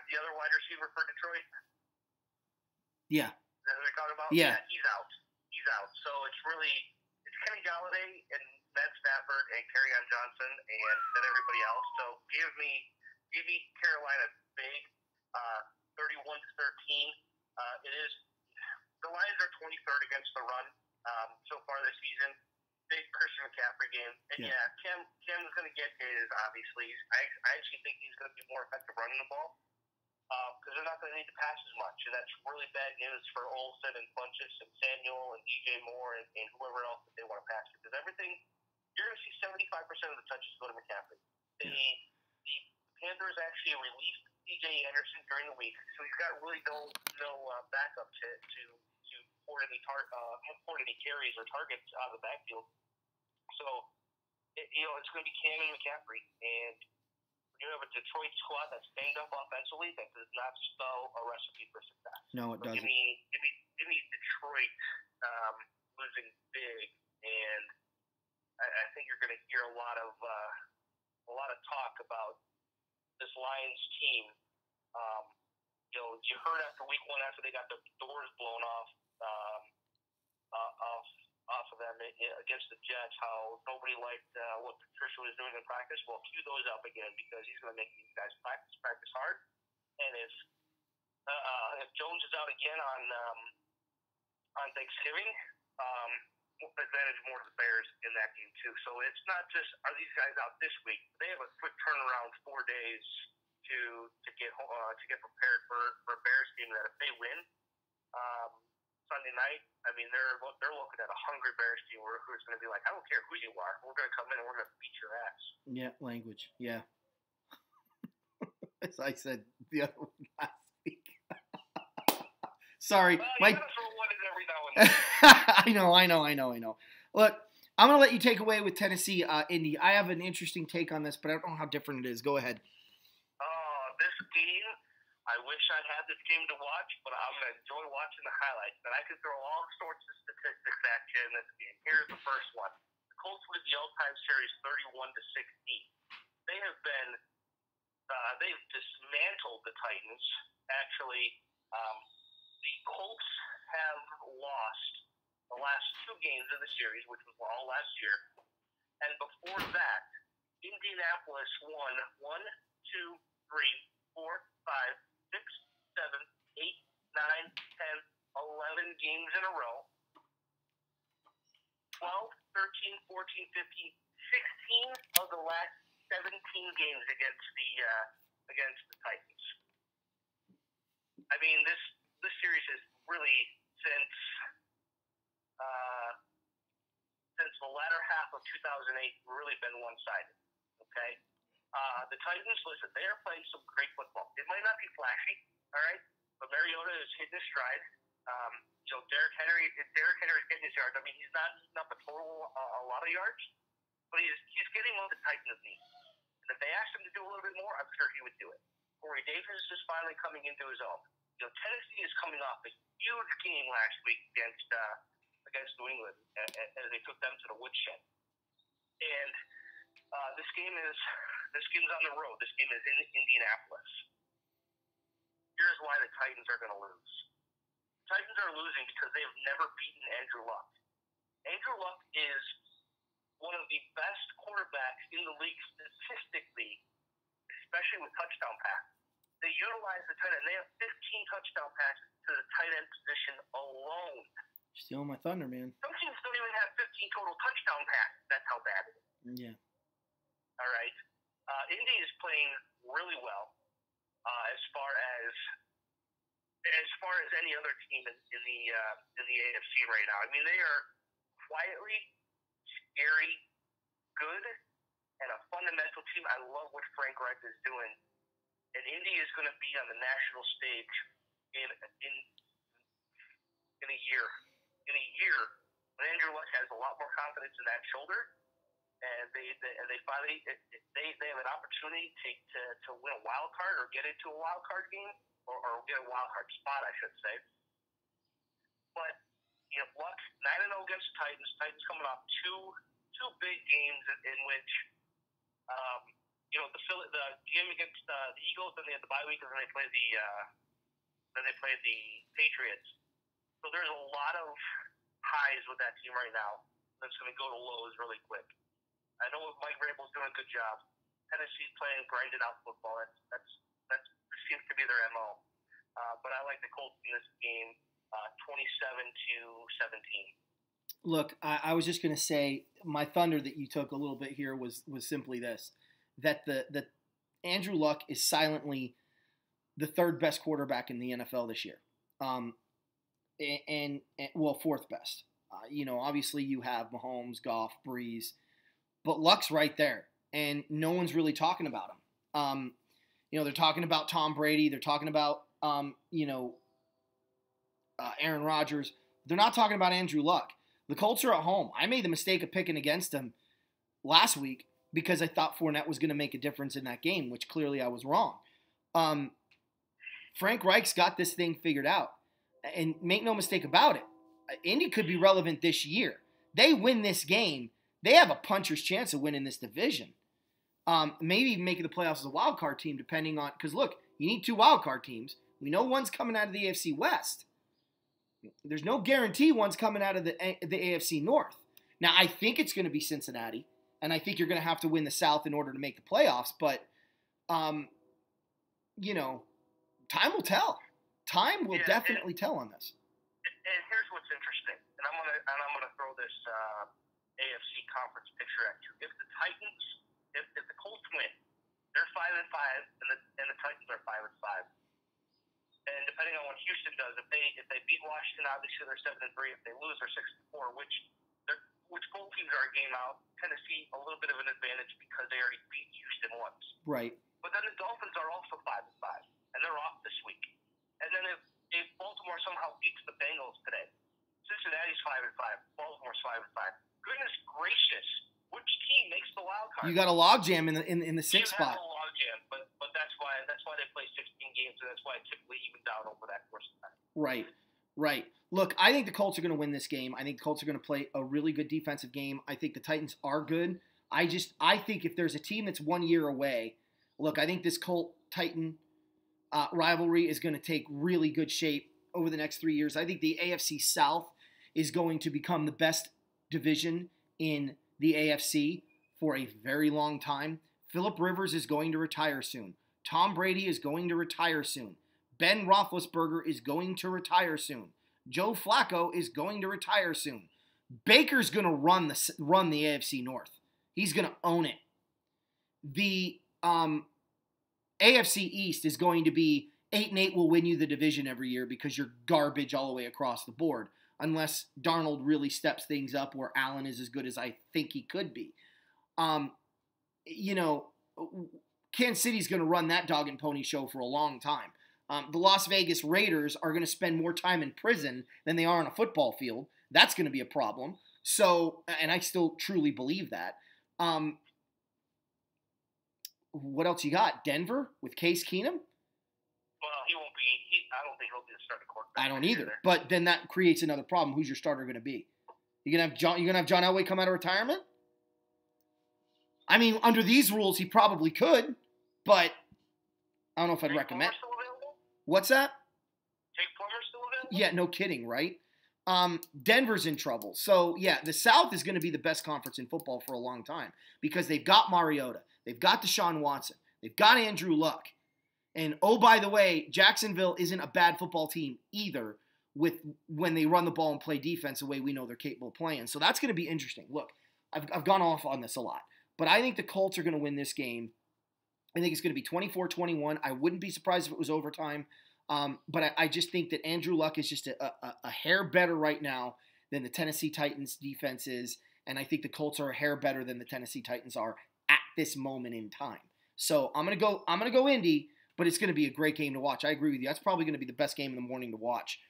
The other wide receiver for Detroit. Yeah. That we're talking about. Yeah. He's out. So it's Kenny Galladay and Matt Stafford and Kerryon Johnson and then everybody else. So give me Carolina big, 31-13. It is. The Lions are 23rd against the run so far this season. Big Christian McCaffrey game. And Cam is going to get his, obviously. I actually think he's going to be more effective running the ball because they're not going to need to pass as much. And that's really bad news for Olsen and Funchess and Samuel and DJ Moore and whoever else that they want to pass to. Because you're going to see 75% of the touches go to McCaffrey. The Panthers actually released DJ Anderson during the week, so he's got really no backup to pour any carries or targets out of the backfield. So it's going to be Cam and McCaffrey, and when you have a Detroit squad that's banged up offensively, that does not spell a recipe for success. No, it doesn't. Give me Detroit losing big, and I think you're going to hear a lot of talk about this Lions team. You heard after week one, after they got the doors blown off of them against the Jets, how nobody liked what Patricia was doing in practice. Well, cue those up again because he's going to make these guys practice hard. And if Jones is out again on Thanksgiving, advantage more to the Bears in that game too. So it's not just are these guys out this week. They have a quick turnaround, 4 days to get prepared for a Bears team that if they win Sunday night, I mean they're looking at a hungry Bears team who's going to be like, I don't care who you are, we're going to come in and we're going to beat your ass. Yeah, language. Yeah. As I said the other one last week. Sorry, Mike. I know. Look, I'm going to let you take away with Tennessee, Indy. I have an interesting take on this, but I don't know how different it is. Go ahead. This game, I wish I had this game to watch, but I'm going to enjoy watching the highlights. And I can throw all sorts of statistics at you in this game. Here's the first one. The Colts lead the all-time series 31-16. They have been, they've dismantled the Titans. Actually, the Colts have lost the last 2 games of the series, which was all last year. And before that, Indianapolis won 1, 2, 3, 4, 5, 6, 7, 8, 9, 10, 11 games in a row. 12, 13, 14, 15, 16 of the last 17 games against the Titans. I mean, this series has really since the latter half of 2008 really been one-sided. Okay. The Titans, listen, they are playing some great football. It might not be flashy, all right, but Mariota is hitting his stride. Derrick Henry is getting his yards. I mean, he's not eating up a lot of yards, but he's getting what the Titans need. And if they asked him to do a little bit more, I'm sure he would do it. Corey Davis is finally coming into his own. Tennessee is coming off a huge game last week against New England as they took them to the woodshed. And this game's on the road. This game is in Indianapolis. Here's why the Titans are going to lose. The Titans are losing because they have never beaten Andrew Luck. Andrew Luck is one of the best quarterbacks in the league statistically, especially with touchdown passes. They utilize the tight end. They have 15 touchdown passes to the tight end position alone. Stealing my thunder, man. Some teams don't even have 15 total touchdown passes. That's how bad it is. Yeah. All right. Indy is playing really well as far as any other team in the AFC right now. I mean, they are quietly scary, good, and a fundamental team. I love what Frank Reich is doing. And Indy is going to be on the national stage in a year. In a year, when Andrew Luck has a lot more confidence in that shoulder, and they finally they have an opportunity to win a wild card or get into a wild card game or get a wild card spot, I should say. But Luck 9-0 against the Titans. Titans coming off two big games in which the game against the Eagles, then they had the bye week, and then they play the Patriots. So there's a lot of highs with that team right now. That's going to go to lows really quick. I know Mike Vrabel's doing a good job. Tennessee's playing grinded out football. That seems to be their MO. But I like the Colts in this game, 27-17. Look, I was just going to say my thunder that you took a little bit here was simply this: that Andrew Luck is silently the third best quarterback in the NFL this year, and fourth best. Obviously you have Mahomes, Goff, Breeze, but Luck's right there, and no one's really talking about him. They're talking about Tom Brady, they're talking about Aaron Rodgers. They're not talking about Andrew Luck. The Colts are at home. I made the mistake of picking against them last week because I thought Fournette was going to make a difference in that game, which clearly I was wrong. Frank Reich's got this thing figured out. And make no mistake about it, Indy could be relevant this year. They win this game, they have a puncher's chance of winning this division. Maybe even making the playoffs as a wild card team, depending on – because, look, you need two wild card teams. We know one's coming out of the AFC West. There's no guarantee one's coming out of the AFC North. Now, I think it's going to be Cincinnati, and I think you're going to have to win the South in order to make the playoffs. But, time will tell. Time will definitely tell on this. And here's what's interesting, and I'm gonna throw this AFC conference picture at you. If the Titans, if the Colts win, they're 5-5, and the Titans are 5-5. And depending on what Houston does, if they beat Washington, obviously they're 7-3. If they lose, they're 6-4, which both teams are a game out. Tennessee a little bit of an advantage because they already beat Houston once. Right. But then the Dolphins are also 5-5, and they're off this week. And then if Baltimore somehow beats the Bengals today, Cincinnati's 5-5, Baltimore's 5-5. Goodness gracious, which team makes the wild card? You got a logjam in the sixth spot. You have a logjam, but that's why they play 16 games, and that's why it typically evens out over that course of time. Right. Look, I think the Colts are going to win this game. I think the Colts are going to play a really good defensive game. I think the Titans are good. I think if there's a team that's 1 year away, look, I think this Colt-Titan rivalry is going to take really good shape over the next 3 years. I think the AFC South is going to become the best division in the AFC for a very long time. Phillip Rivers is going to retire soon. Tom Brady is going to retire soon. Ben Roethlisberger is going to retire soon. Joe Flacco is going to retire soon. Baker's going to run the AFC North. He's going to own it. The AFC East is going to be 8-8 will win you the division every year because you're garbage all the way across the board, unless Darnold really steps things up where Allen is as good as I think he could be. Kansas City's going to run that dog and pony show for a long time. The Las Vegas Raiders are going to spend more time in prison than they are on a football field. That's going to be a problem. So, and I still truly believe that. What else you got? Denver with Case Keenum? Well, he won't be. I don't think he'll be the starting quarterback. I don't either. But then that creates another problem. Who's your starter going to be? You gonna have John Elway come out of retirement? I mean, under these rules, he probably could, but I don't know if I'd recommend. Plummer still available? What's that? Jake Plummer still available? Yeah, no kidding, right? Denver's in trouble. So, yeah, the South is going to be the best conference in football for a long time because they've got Mariota. They've got Deshaun Watson. They've got Andrew Luck. And, oh, by the way, Jacksonville isn't a bad football team either when they run the ball and play defense the way we know they're capable of playing. So that's going to be interesting. Look, I've gone off on this a lot. But I think the Colts are going to win this game. I think it's going to be 24-21. I wouldn't be surprised if it was overtime. But I just think that Andrew Luck is just a hair better right now than the Tennessee Titans defense is. And I think the Colts are a hair better than the Tennessee Titans are at this moment in time. So I'm gonna go Indy, but it's gonna be a great game to watch. I agree with you. That's probably gonna be the best game in the morning to watch.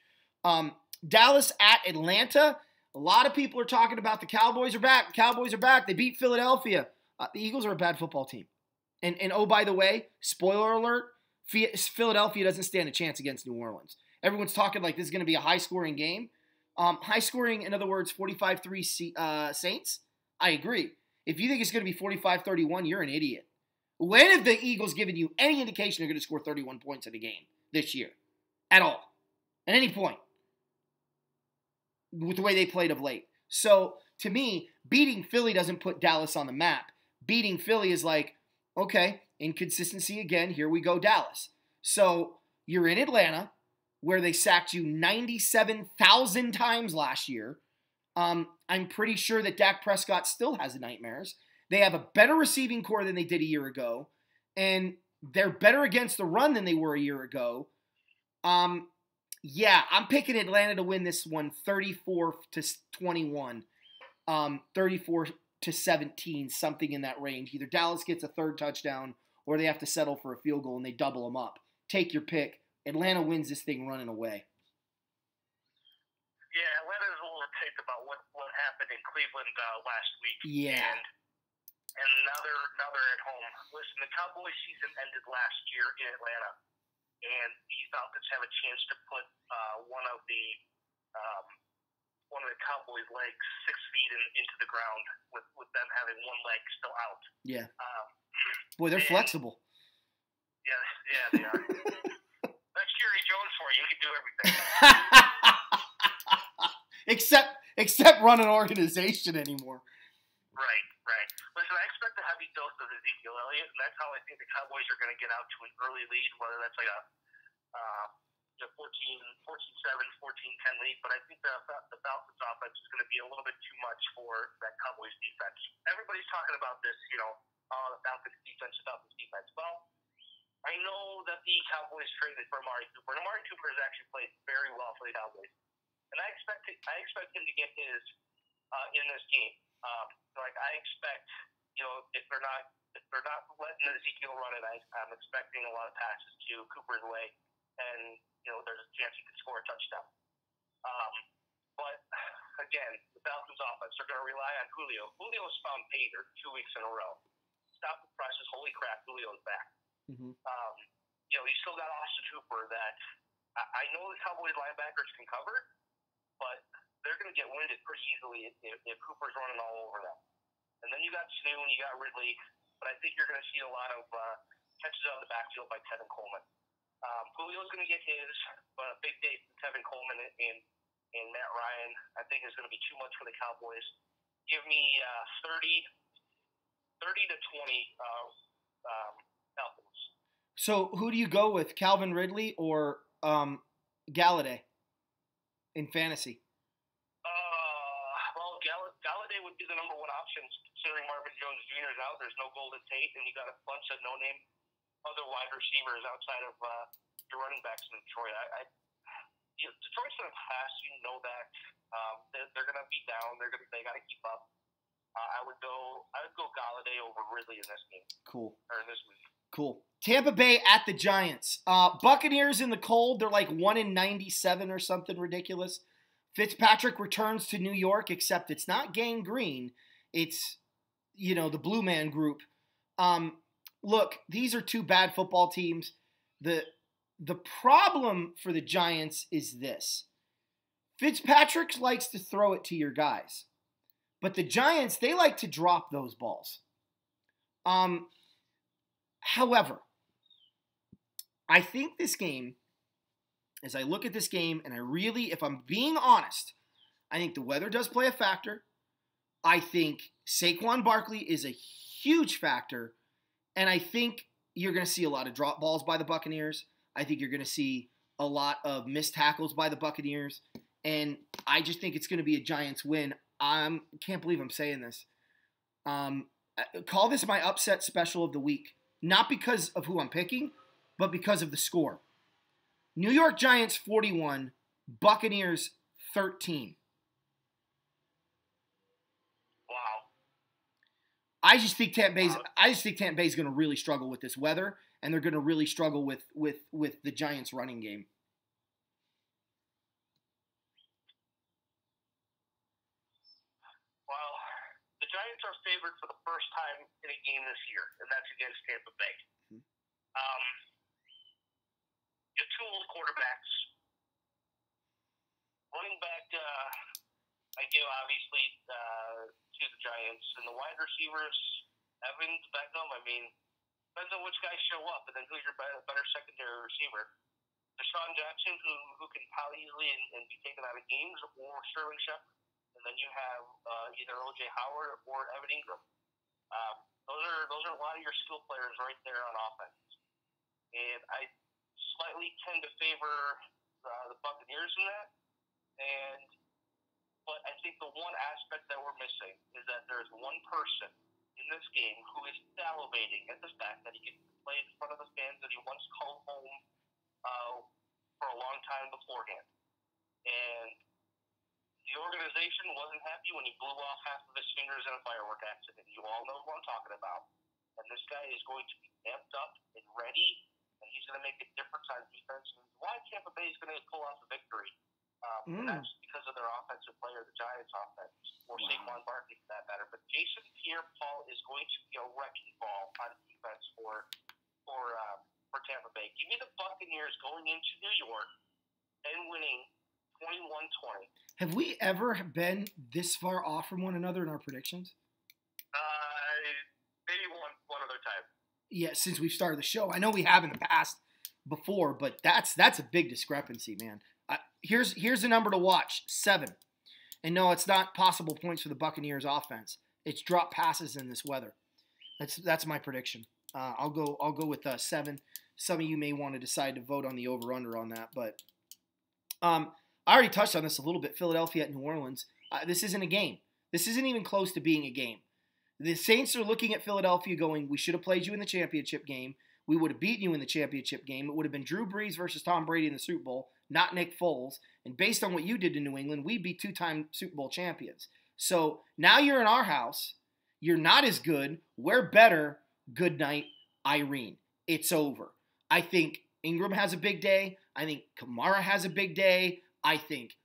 Dallas at Atlanta. A lot of people are talking about the Cowboys are back. Cowboys are back. They beat Philadelphia. The Eagles are a bad football team. And oh, by the way, spoiler alert, Philadelphia doesn't stand a chance against New Orleans. Everyone's talking like this is going to be a high-scoring game. High-scoring, in other words, 45-3 Saints. I agree. If you think it's going to be 45-31, you're an idiot. When have the Eagles given you any indication they're going to score 31 points in a game this year? At all. At any point. With the way they played of late. So, to me, beating Philly doesn't put Dallas on the map. Beating Philly is like, okay, inconsistency again, here we go, Dallas. So, you're in Atlanta, where they sacked you 97,000 times last year. I'm pretty sure that Dak Prescott still has nightmares. They have a better receiving core than they did a year ago, and they're better against the run than they were a year ago. Yeah, I'm picking Atlanta to win this one 34-21, 34-17, something in that range. Either Dallas gets a third touchdown or they have to settle for a field goal and they double them up. Take your pick. Atlanta wins this thing running away. Yeah, Atlanta's a little ticked about what happened in Cleveland last week. Yeah. And now they're at home. Listen, the Cowboys season ended last year in Atlanta, and the Falcons have a chance to put one of the Cowboys' legs 6 feet into the ground with them having one leg still out. Yeah. Boy, they're flexible. Yeah, they are. That's Jerry Jones for you. He can do everything. Except run an organization anymore. Right. Listen, I expect a heavy dose of Ezekiel Elliott, and that's how I think the Cowboys are going to get out to an early lead, whether that's like a 14-7, 14-10 lead. But I think the Falcons offense is going to be a little bit too much for that Cowboys defense. Everybody's talking about this, the Falcons defense. Well, I know that the Cowboys traded for Amari Cooper, and Amari Cooper has actually played very well for the Cowboys, and I expect him to get his in this game. I expect, if they're not letting Ezekiel run it, I'm expecting a lot of passes to Cooper's way, and there's a chance he could score a touchdown. But again, the Falcons offense, they're going to rely on Julio. Julio's found pay there 2 weeks in a row. Stop the presses. Holy crap, Julio's back. Mm-hmm. He's still got Austin Hooper that I know the Cowboys linebackers can cover, but they're going to get winded pretty easily if Hooper's running all over them. And then you got Sanu and you got Ridley, but I think you're going to see a lot of catches out of the backfield by Tevin Coleman. Julio's going to get his, but a big day from Tevin Coleman and Matt Ryan, I think, is going to be too much for the Cowboys. Give me 30-20 Falcons. So who do you go with, Calvin Ridley or Galladay in fantasy? Galladay would be the number one option, considering Marvin Jones Jr. is out. There's no Golden Tate, and you got a bunch of no-name other wide receivers outside of your running backs in Detroit. Detroit's going to pass. That. They're going to be down. They got to keep up. I would go Galladay over Ridley in this game. Cool. Or in this week. Cool. Tampa Bay at the Giants. Buccaneers in the cold. They're like 1-97 or something ridiculous. Fitzpatrick returns to New York, except it's not gangrene. It's the Blue Man Group. Look, these are two bad football teams. The problem for the Giants is this. Fitzpatrick likes to throw it to your guys. But the Giants, they like to drop those balls. However, I think this game, as I look at this game, and if I'm being honest, I think the weather does play a factor. I think Saquon Barkley is a huge factor. And I think you're going to see a lot of drop balls by the Buccaneers. I think you're going to see a lot of missed tackles by the Buccaneers. And I just think it's going to be a Giants win. I can't believe I'm saying this. Call this my upset special of the week. Not because of who I'm picking, but because of the score. New York Giants 41, Buccaneers 13. Wow. I just think Tampa Bay's going to really struggle with this weather, and they're going to really struggle with the Giants running game. Well, the Giants are favored for the first time in a game this year, and that's against Tampa Bay. You have two old quarterbacks. Running back, I give obviously to the Giants, and the wide receivers, Evans, Beckham. I mean, depends on which guys show up, and then who's your better secondary receiver. Deshaun Jackson, who can probably easily and be taken out of games, or Sterling Shepard. And then you have either O.J. Howard or Evan Ingram. Those are a lot of your skill players right there on offense. And I slightly tend to favor the Buccaneers in that. But I think the one aspect that we're missing is that there's one person in this game who is salivating at the fact that he gets to play in front of the fans that he once called home for a long time beforehand. And the organization wasn't happy when he blew off half of his fingers in a firework accident. You all know who I'm talking about. And this guy is going to be amped up and ready, and he's going to make a difference on defense. And why Tampa Bay is going to pull off a victory. And that's because of their offensive player, the Giants' offense, or Saquon Barkley for that matter. But Jason Pierre-Paul is going to be a wrecking ball on defense for Tampa Bay. Give me the Buccaneers going into New York and winning 21-20. Have we ever been this far off from one another in our predictions? Maybe one other time. Yeah, since we've started the show. I know we have in the past before, but that's a big discrepancy, man. Here's a number to watch, 7. And no, it's not possible points for the Buccaneers offense. It's drop passes in this weather. That's my prediction. I'll go with 7. Some of you may want to decide to vote on the over/under on that, but I already touched on this a little bit. Philadelphia at New Orleans. This isn't a game. This isn't even close to being a game. The Saints are looking at Philadelphia going, we should have played you in the championship game. We would have beaten you in the championship game. It would have been Drew Brees versus Tom Brady in the Super Bowl, not Nick Foles. And based on what you did to New England, we'd be 2-time Super Bowl champions. So now you're in our house. You're not as good. We're better. Good night, Irene. It's over. I think Ingram has a big day. I think Kamara has a big day. I think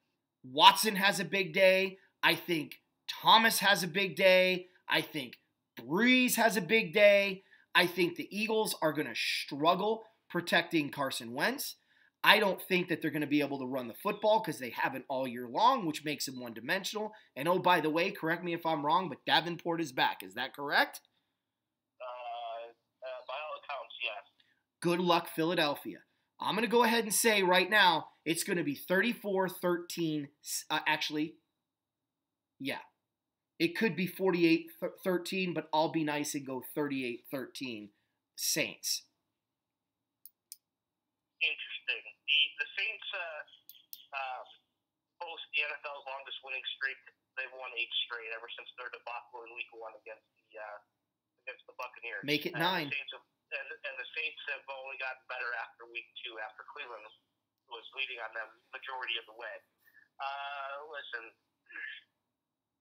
Watson has a big day. I think Thomas has a big day. I think Breeze has a big day. I think the Eagles are going to struggle protecting Carson Wentz. I don't think that they're going to be able to run the football because they haven't all year long, which makes them one-dimensional. And oh, by the way, correct me if I'm wrong, but Davenport is back. Is that correct? By all accounts, yes. Good luck, Philadelphia. I'm going to go ahead and say right now it's going to be 34-13. Actually, yeah. It could be 48-13, but I'll be nice and go 38-13 Saints. Interesting. The Saints host the NFL's longest winning streak. They've won 8 straight ever since their debacle in Week 1 against the Buccaneers. Make it 9. And the Saints have only gotten better after Week 2, after Cleveland was leading on them majority of the way. Listen,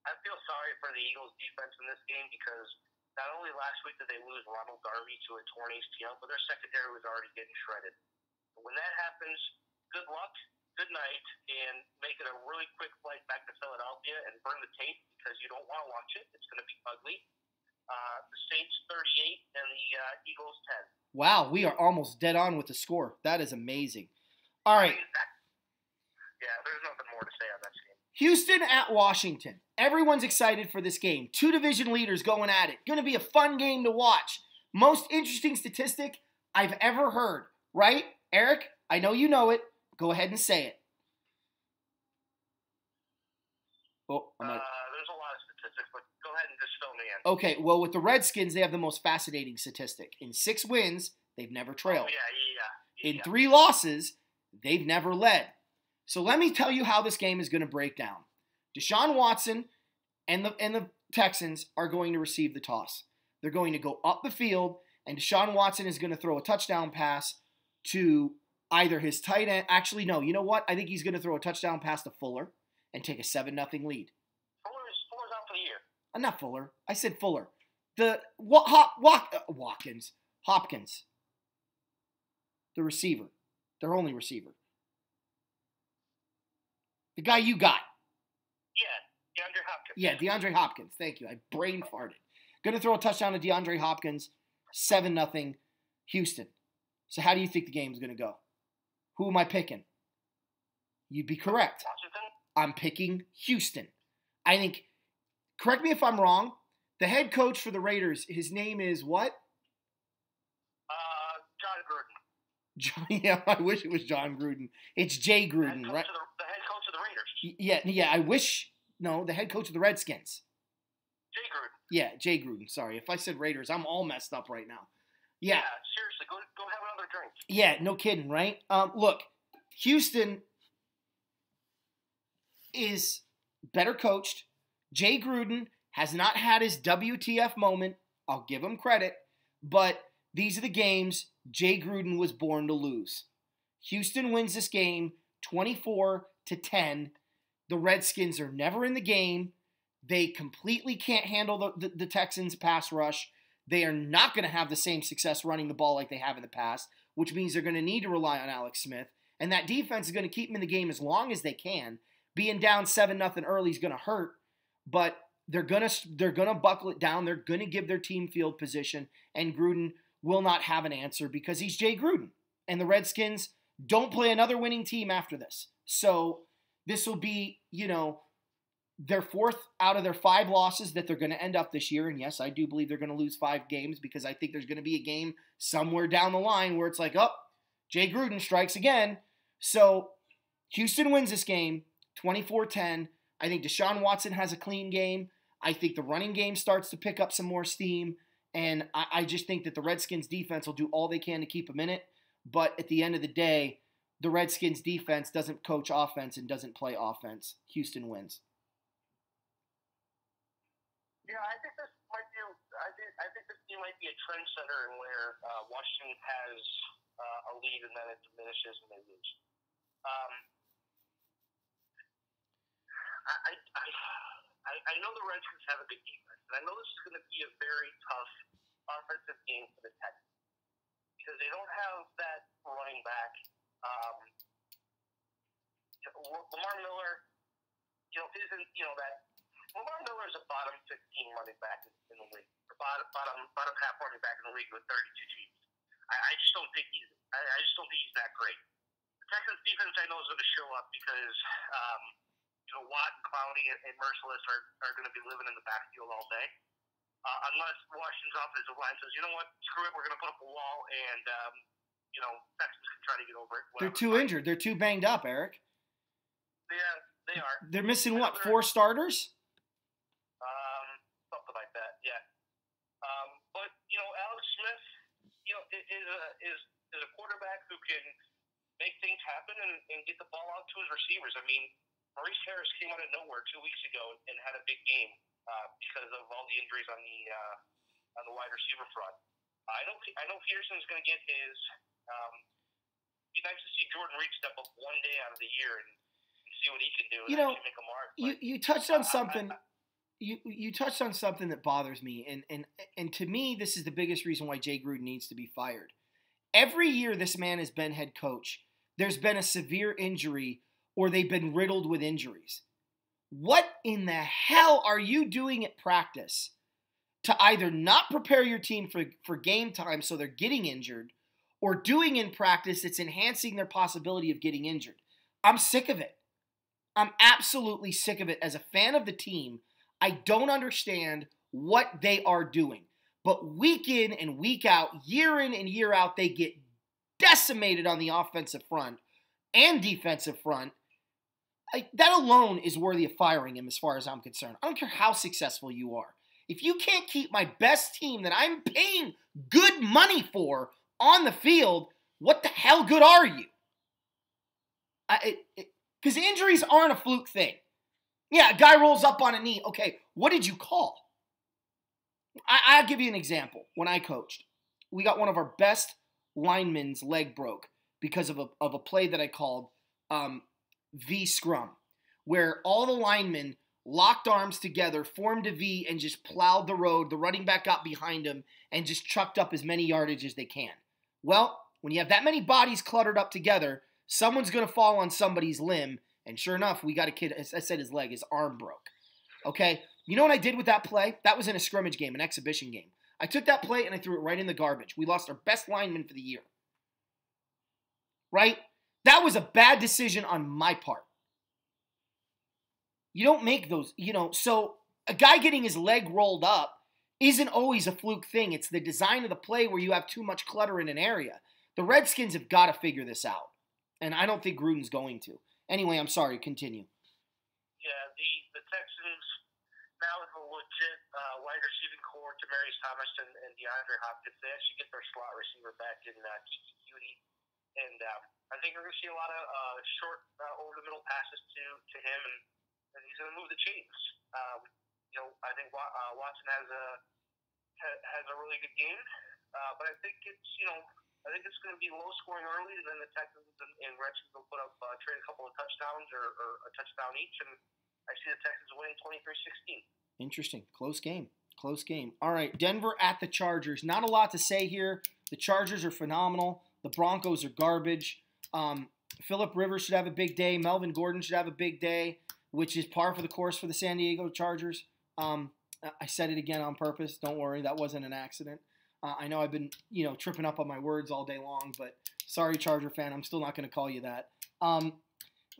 I feel sorry for the Eagles' defense in this game because not only last week did they lose Ronald Darby to a torn ACL, but their secondary was already getting shredded. When that happens, good luck, good night, and make it a really quick flight back to Philadelphia and burn the tape because you don't want to watch it. It's going to be ugly. The Saints 38 and the Eagles 10. Wow, we are almost dead on with the score. That is amazing. All right. Yeah, there's nothing more to say on that game. Houston at Washington. Everyone's excited for this game. Two division leaders going at it. Going to be a fun game to watch. Most interesting statistic I've ever heard. Right? Eric, I know you know it. Go ahead and say it. Oh, There's a lot of statistics, but go ahead and just fill me in. Okay, well, with the Redskins, they have the most fascinating statistic. In 6 wins, they've never trailed. Oh, yeah. In 3 losses, they've never led. So let me tell you how this game is going to break down. Deshaun Watson and the Texans are going to receive the toss. They're going to go up the field, and Deshaun Watson is going to throw a touchdown pass to either his tight end. Actually, no. You know what? I think he's going to throw a touchdown pass to Fuller and take a 7-0 lead. Fuller's out for the year. Not Fuller. I said Fuller. Hopkins. The receiver. Their only receiver. The guy you got. Yeah, DeAndre Hopkins. Yeah, DeAndre Hopkins. Thank you. I brain farted. Going to throw a touchdown to DeAndre Hopkins. 7-0 Houston. So how do you think the game is going to go? Who am I picking? You'd be correct. Washington? I'm picking Houston. I think, correct me if I'm wrong, the head coach for the Raiders, his name is what? John John, Gruden. yeah, I wish it was John Gruden. It's Jay Gruden, right? The head coach of the Raiders. Yeah, I wish, no, the head coach of the Redskins. Jay Gruden. Yeah, Jay Gruden, sorry. If I said Raiders, I'm all messed up right now. Yeah, seriously, go have another drink. Yeah, no kidding, right? Look, Houston is better coached. Jay Gruden has not had his WTF moment. I'll give him credit. But these are the games Jay Gruden was born to lose. Houston wins this game 24-10. The Redskins are never in the game. They completely can't handle the Texans' pass rush. They are not going to have the same success running the ball like they have in the past, which means they're going to need to rely on Alex Smith. And that defense is going to keep them in the game as long as they can. Being down 7-0 early is going to hurt, but they're going to buckle it down. They're going to give their team field position, and Gruden will not have an answer because he's Jay Gruden. And the Redskins don't play another winning team after this. So this will be, their 4th out of their 5 losses that they're going to end up this year. And yes, I do believe they're going to lose 5 games because I think there's going to be a game somewhere down the line where it's like, oh, Jay Gruden strikes again. So Houston wins this game 24-10. I think Deshaun Watson has a clean game. I think the running game starts to pick up some more steam. And I just think that the Redskins defense will do all they can to keep them in it. But at the end of the day, the Redskins defense doesn't coach offense and doesn't play offense. Houston wins. Yeah, I think this might be. I think this game might be a trendsetter in where Washington has a lead and then it diminishes and they lose. I know the Redskins have a good defense, and I know this is going to be a very tough offensive game for the Texans because they don't have that running back. Lamar Miller, isn't that. Lamar Miller is a bottom 15 running back in the league, or bottom half running back in the league with 32 teams. I just don't think he's that great. The Texans defense I know is going to show up because Watt and Clowney and Merciless are going to be living in the backfield all day. Unless Washington's offensive line says, you know what, screw it, we're going to put up a wall and Texans can try to get over it. They're too injured. They're too banged up, Eric. Yeah, they are. They're missing what, 4 starters? Something like that, yeah. But Alex Smith, is a quarterback who can make things happen and get the ball out to his receivers. I mean, Maurice Harris came out of nowhere 2 weeks ago and had a big game because of all the injuries on the wide receiver front. I know Peterson's going to get his. It'd be nice to see Jordan Reed step up one day out of the year and see what he can do and actually make a mark. You touched on something. You touched on something that bothers me, and to me, this is the biggest reason why Jay Gruden needs to be fired. Every year this man has been head coach, there's been a severe injury or they've been riddled with injuries. What in the hell are you doing at practice to either not prepare your team for game time so they're getting injured, or doing in practice that's enhancing their possibility of getting injured. I'm sick of it. I'm absolutely sick of it. As a fan of the team, I don't understand what they are doing. But week in and week out, year in and year out, they get decimated on the offensive front and defensive front. That alone is worthy of firing him as far as I'm concerned. I don't care how successful you are. If you can't keep my best team that I'm paying good money for on the field, what the hell good are you? Because injuries aren't a fluke thing. Yeah, a guy rolls up on a knee. Okay, what did you call? I'll give you an example. When I coached, we got one of our best linemen's leg broke because of a play that I called V scrum, where all the linemen locked arms together, formed a V, and just plowed the road. The running back got behind him and just chucked up as many yardage as they can. Well, when you have that many bodies cluttered up together, someone's going to fall on somebody's limb. And sure enough, we got a kid, as I said, his arm broke. Okay? You know what I did with that play? That was in a scrimmage game, an exhibition game. I took that play and I threw it right in the garbage. We lost our best lineman for the year. Right? That was a bad decision on my part. You don't make those, so a guy getting his leg rolled up isn't always a fluke thing. It's the design of the play where you have too much clutter in an area. The Redskins have got to figure this out. And I don't think Gruden's going to. Anyway, I'm sorry. Continue. Yeah, the Texans now with a legit wide receiving core, Demaryius Thomas and DeAndre Hopkins. They actually get their slot receiver back in Kiki Cutie. And I think we're going to see a lot of short over-the-middle passes to him, and he's going to move the chains. I think Watson has a really good game, but I think it's going to be low scoring early, and then the Texans and Redskins will put up trade a couple of touchdowns or a touchdown each, and I see the Texans winning 23-16. Interesting. Close game. All right, Denver at the Chargers. Not a lot to say here. The Chargers are phenomenal. The Broncos are garbage. Phillip Rivers should have a big day. Melvin Gordon should have a big day, which is par for the course for the San Diego Chargers. I said it again on purpose. Don't worry, that wasn't an accident. I know I've been, tripping up on my words all day long, but sorry, Charger fan, I'm still not going to call you that.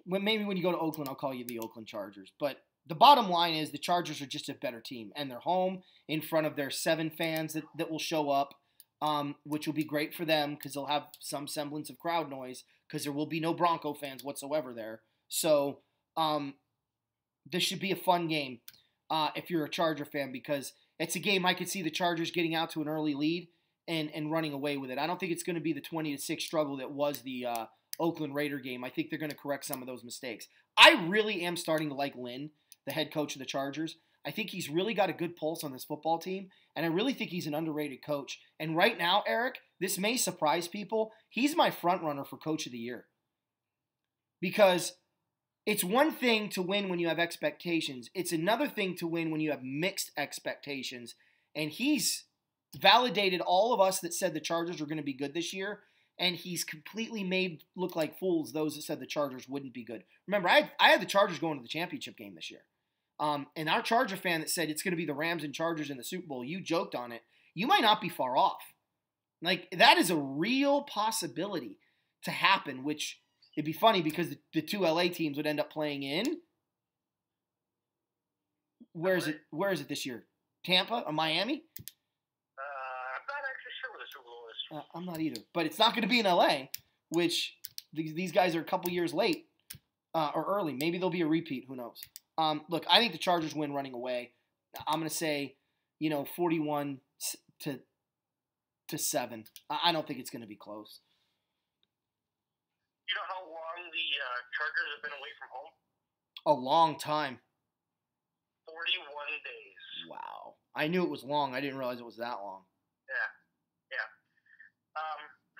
Maybe when you go to Oakland, I'll call you the Oakland Chargers. But the bottom line is the Chargers are just a better team, and they're home in front of their 7 fans that will show up, which will be great for them because they'll have some semblance of crowd noise because there will be no Bronco fans whatsoever there. So this should be a fun game if you're a Charger fan, because it's a game I could see the Chargers getting out to an early lead and running away with it. I don't think it's going to be the 20-6 struggle that was the Oakland Raider game. I think they're going to correct some of those mistakes. I really am starting to like Lynn, the head coach of the Chargers. I think he's really got a good pulse on this football team, and I really think he's an underrated coach. And right now, Eric, this may surprise people. He's my front runner for Coach of the Year. Because it's one thing to win when you have expectations. It's another thing to win when you have mixed expectations. And he's validated all of us that said the Chargers were going to be good this year, and he's completely made look like fools those that said the Chargers wouldn't be good. Remember, I had the Chargers going to the championship game this year. And our Charger fan that said it's going to be the Rams and Chargers in the Super Bowl, you joked on it. You might not be far off. Like, that is a real possibility to happen, which it'd be funny because the 2 LA teams would end up playing in. Where is it this year? Tampa or Miami? I'm not actually sure where the Super Bowl is. I'm not either. But it's not going to be in LA, which these guys are a couple years late or early. Maybe there'll be a repeat. Who knows? Look, I think the Chargers win running away. I'm going to say, 41 to 7. I don't think it's going to be close. You know how long the Chargers have been away from home? A long time. 41 days. Wow. I knew it was long. I didn't realize it was that long. Yeah.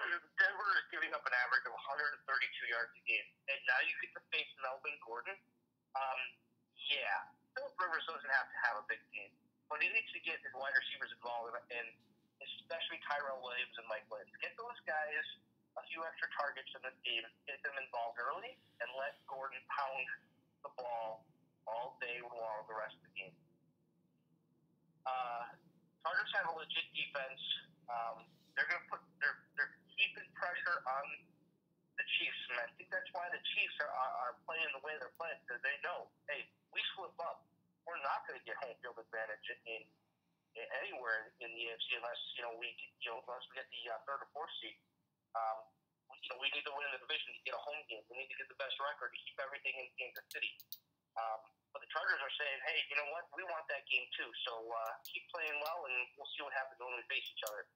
Denver is giving up an average of 132 yards a game, and now you get to face Melvin Gordon. Phillip Rivers doesn't have to have a big game, but he needs to get his wide receivers involved, and especially Tyrell Williams and Mike Williams. Get those guys a few extra targets in this game, get them involved early, and let Gordon pound the ball all day long the rest of the game. Chargers have a legit defense. They're keeping pressure on the Chiefs, and I think that's why the Chiefs are playing the way they're playing, because they know, hey, we slip up, we're not going to get home field advantage in anywhere in the AFC unless unless we get the third or fourth seed. We need to win the division to get a home game. We need to get the best record to keep everything in Kansas City. But the Chargers are saying, hey, you know what? We want that game too. So keep playing well, and we'll see what happens when we face each other.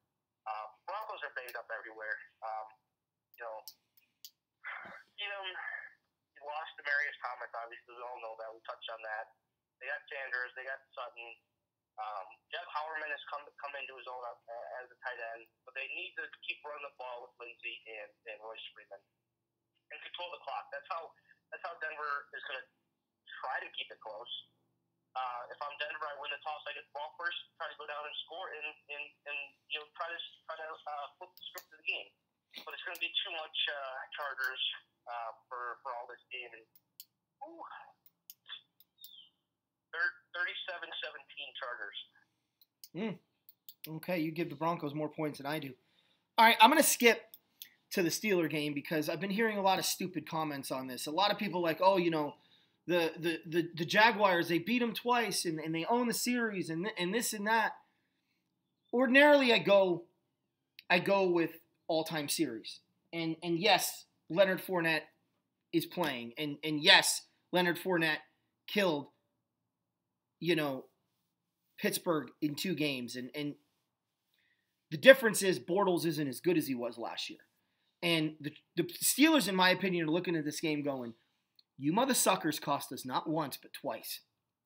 Broncos are banged up everywhere. You lost Demarius Thomas, obviously. We all know that. We touched on that. They got Sanders. They got Sutton. Jeff Howerman has come into his own as a tight end, but they need to keep running the ball with Lindsey and Royce Freeman and control the clock. That's how Denver is going to try to keep it close. If I'm Denver, I win the toss. I get the ball first, try to go down and score, and try to flip the script of the game. But it's going to be too much Chargers for all this game. And 37-17 Chargers. Okay, you give the Broncos more points than I do. All right, I'm going to skip to the Steeler game because I've been hearing a lot of stupid comments on this. A lot of people like, oh, the Jaguars, they beat them twice and they own the series and this and that. Ordinarily, I go with all-time series. And yes, Leonard Fournette is playing. And yes, Leonard Fournette killed, Pittsburgh in 2 games. And the difference is Bortles isn't as good as he was last year. And the Steelers, in my opinion, are looking at this game going, you mother suckers cost us not once but twice.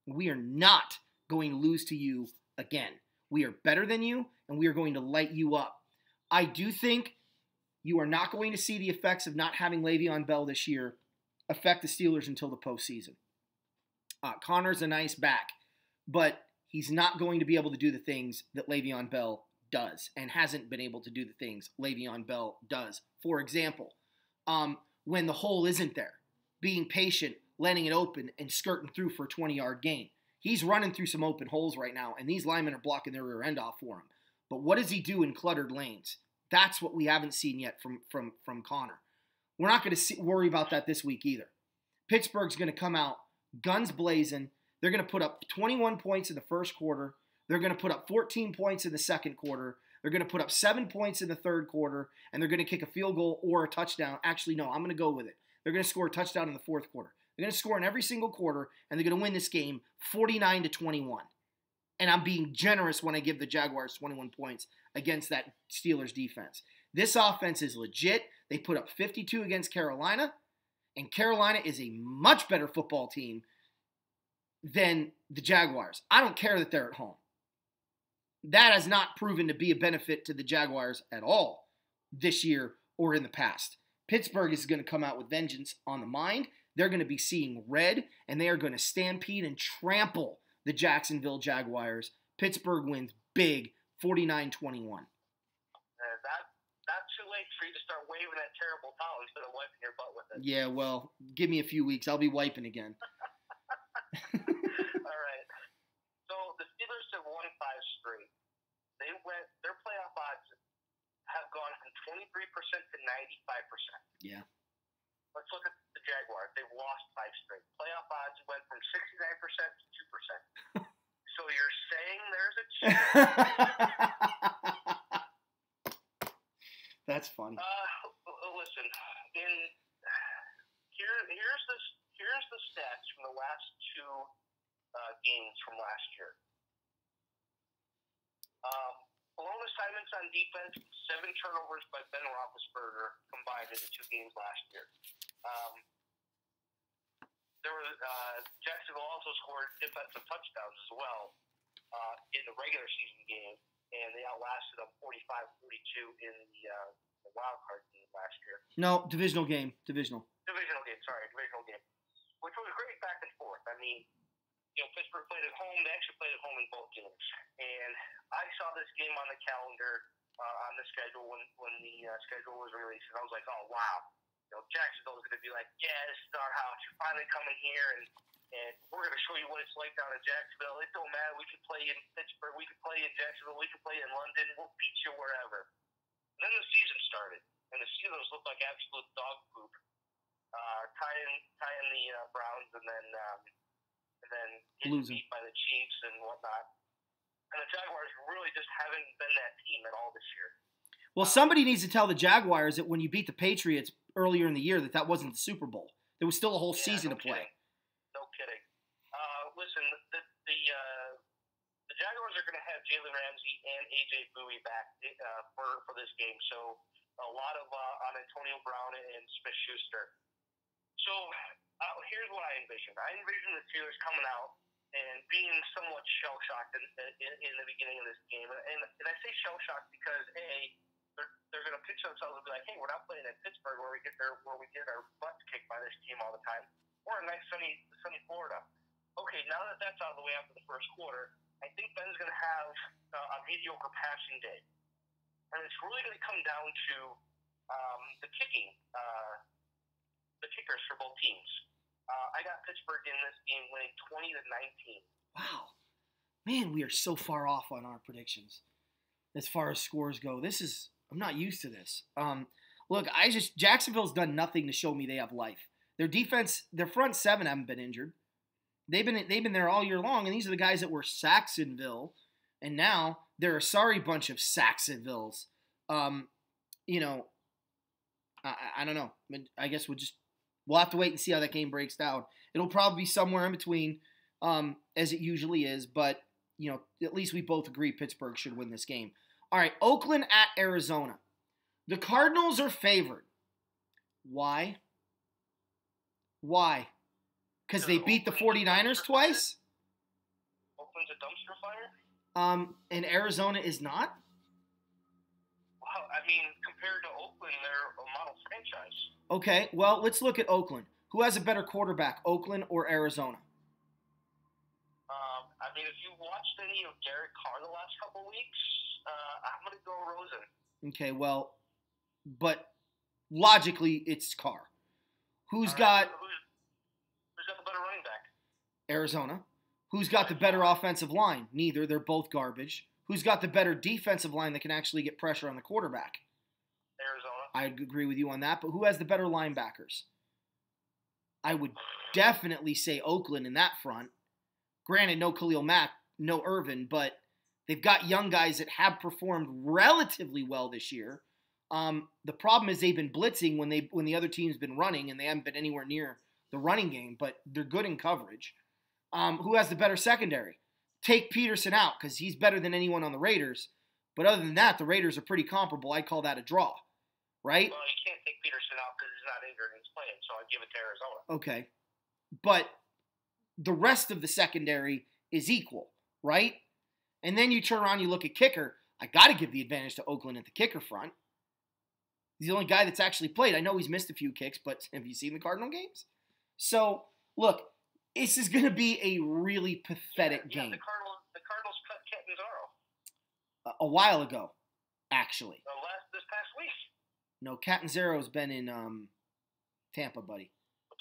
We are not going to lose to you again. We are better than you, and we are going to light you up. I do think you are not going to see the effects of not having Le'Veon Bell this year affect the Steelers until the postseason. Connor's a nice back, but he's not going to be able to do the things that Le'Veon Bell does and hasn't been able to do the things Le'Veon Bell does. For example, when the hole isn't there, being patient, letting it open, and skirting through for a 20-yard gain. He's running through some open holes right now, and these linemen are blocking their rear end off for him. But what does he do in cluttered lanes? That's what we haven't seen yet from Connor. We're not going to worry about that this week either. Pittsburgh's going to come out guns blazing. They're going to put up 21 points in the first quarter. They're going to put up 14 points in the second quarter. They're going to put up 7 points in the third quarter, and they're going to kick a field goal or a touchdown. Actually, no, I'm going to go with it. They're going to score a touchdown in the fourth quarter. They're going to score in every single quarter, and they're going to win this game 49-21. And I'm being generous when I give the Jaguars 21 points against that Steelers defense. This offense is legit. They put up 52 against Carolina, and Carolina is a much better football team than the Jaguars. I don't care that they're at home. That has not proven to be a benefit to the Jaguars at all this year or in the past. Pittsburgh is going to come out with vengeance on the mind. They're going to be seeing red, and they are going to stampede and trample the Jacksonville Jaguars. Pittsburgh wins big, 49-21. Not too late for you to start waving that terrible towel instead of wiping your butt with it. Yeah, well, give me a few weeks. I'll be wiping again. All right. So the Steelers have won 5 straight. Their playoff odds have gone from 23% to 95%. Yeah. Let's look at the Jaguars. They've lost 5 straight. Playoff odds went from 69% to 2%. So you're saying there's a chance? That's funny. Listen, here's the stats from the last 2 games from last year. Blown assignments on defense, 7 turnovers by Ben Roethlisberger combined in the 2 games last year. Jacksonville also scored defensive touchdowns as well in the regular season game, and they outlasted them 45-42 in the wild card game last year. No, divisional game. Divisional game, which was a great back and forth. I mean, Pittsburgh played at home. They actually played at home in both games. And I saw this game on the calendar, on the schedule when the schedule was released, and I was like, oh, wow. Jacksonville is going to be like, yeah, this is our house. You're finally coming here, and and we're going to show you what it's like down in Jacksonville. It don't matter. We can play in Pittsburgh. We can play in Jacksonville. We can play in London. We'll beat you wherever. And then the season started, and the Steelers looked like absolute dog poop, tying the Browns, and then getting beat by the Chiefs and whatnot. And the Jaguars really just haven't been that team at all this year. Well, somebody needs to tell the Jaguars that when you beat the Patriots earlier in the year that wasn't the Super Bowl. There was still a whole season to play. No kidding. Listen, the Jaguars are going to have Jalen Ramsey and A.J. Bowie back for this game. So a lot on Antonio Brown and Smith-Schuster. So here's what I envision. I envision the Steelers coming out and being somewhat shell-shocked in the beginning of this game. And I say shell-shocked because, they're going to pitch themselves and be like, hey, we're not playing in Pittsburgh where we get our butts kicked by this team all the time. We're in nice sunny Florida. Okay, now that that's out of the way after the first quarter, I think Ben's going to have a mediocre passing day. And it's really going to come down to the kickers for both teams. I got Pittsburgh in this game winning 20-19. Wow. Man, we are so far off on our predictions as far as scores go. I'm not used to this. Look, Jacksonville's done nothing to show me they have life. Their defense, their front seven haven't been injured. They've been there all year long, and these are the guys that were Saxonville, and now they're a sorry bunch of Saxonvilles. I don't know. I guess we'll have to wait and see how that game breaks down. It'll probably be somewhere in between, as it usually is, but at least we both agree Pittsburgh should win this game. All right, Oakland at Arizona. The Cardinals are favored. Why? Because they beat the 49ers twice? Oakland's a dumpster fire? And Arizona is not? Well, I mean, compared to Oakland, they're a model franchise. Okay, well, let's look at Oakland. Who has a better quarterback, Oakland or Arizona? I mean, if you watched any of Derek Carr the last couple weeks, I'm going to go Rosen. Okay, well, but logically, it's Carr. Who's got the better running back? Arizona. Who's got the better offensive line? Neither. They're both garbage. Who's got the better defensive line that can actually get pressure on the quarterback? Arizona. I agree with you on that, but who has the better linebackers? I would definitely say Oakland in that front. Granted, no Khalil Mack, no Irvin, but they've got young guys that have performed relatively well this year. The problem is they've been blitzing when the other team's been running, and they haven't been anywhere near the running game, but they're good in coverage. Who has the better secondary? Take Peterson out because he's better than anyone on the Raiders. But other than that, the Raiders are pretty comparable. I'd call that a draw, right? Well, you can't take Peterson out because he's not injured and he's playing, so I'd give it to Arizona. Okay. But the rest of the secondary is equal, right? And then you turn around, you look at kicker. I got to give the advantage to Oakland at the kicker front. He's the only guy that's actually played. I know he's missed a few kicks, but have you seen the Cardinal games? So, look, this is going to be a really pathetic game. The Cardinals cut Catanzaro. A while ago, actually. This past week. No, Catanzaro's been in Tampa, buddy.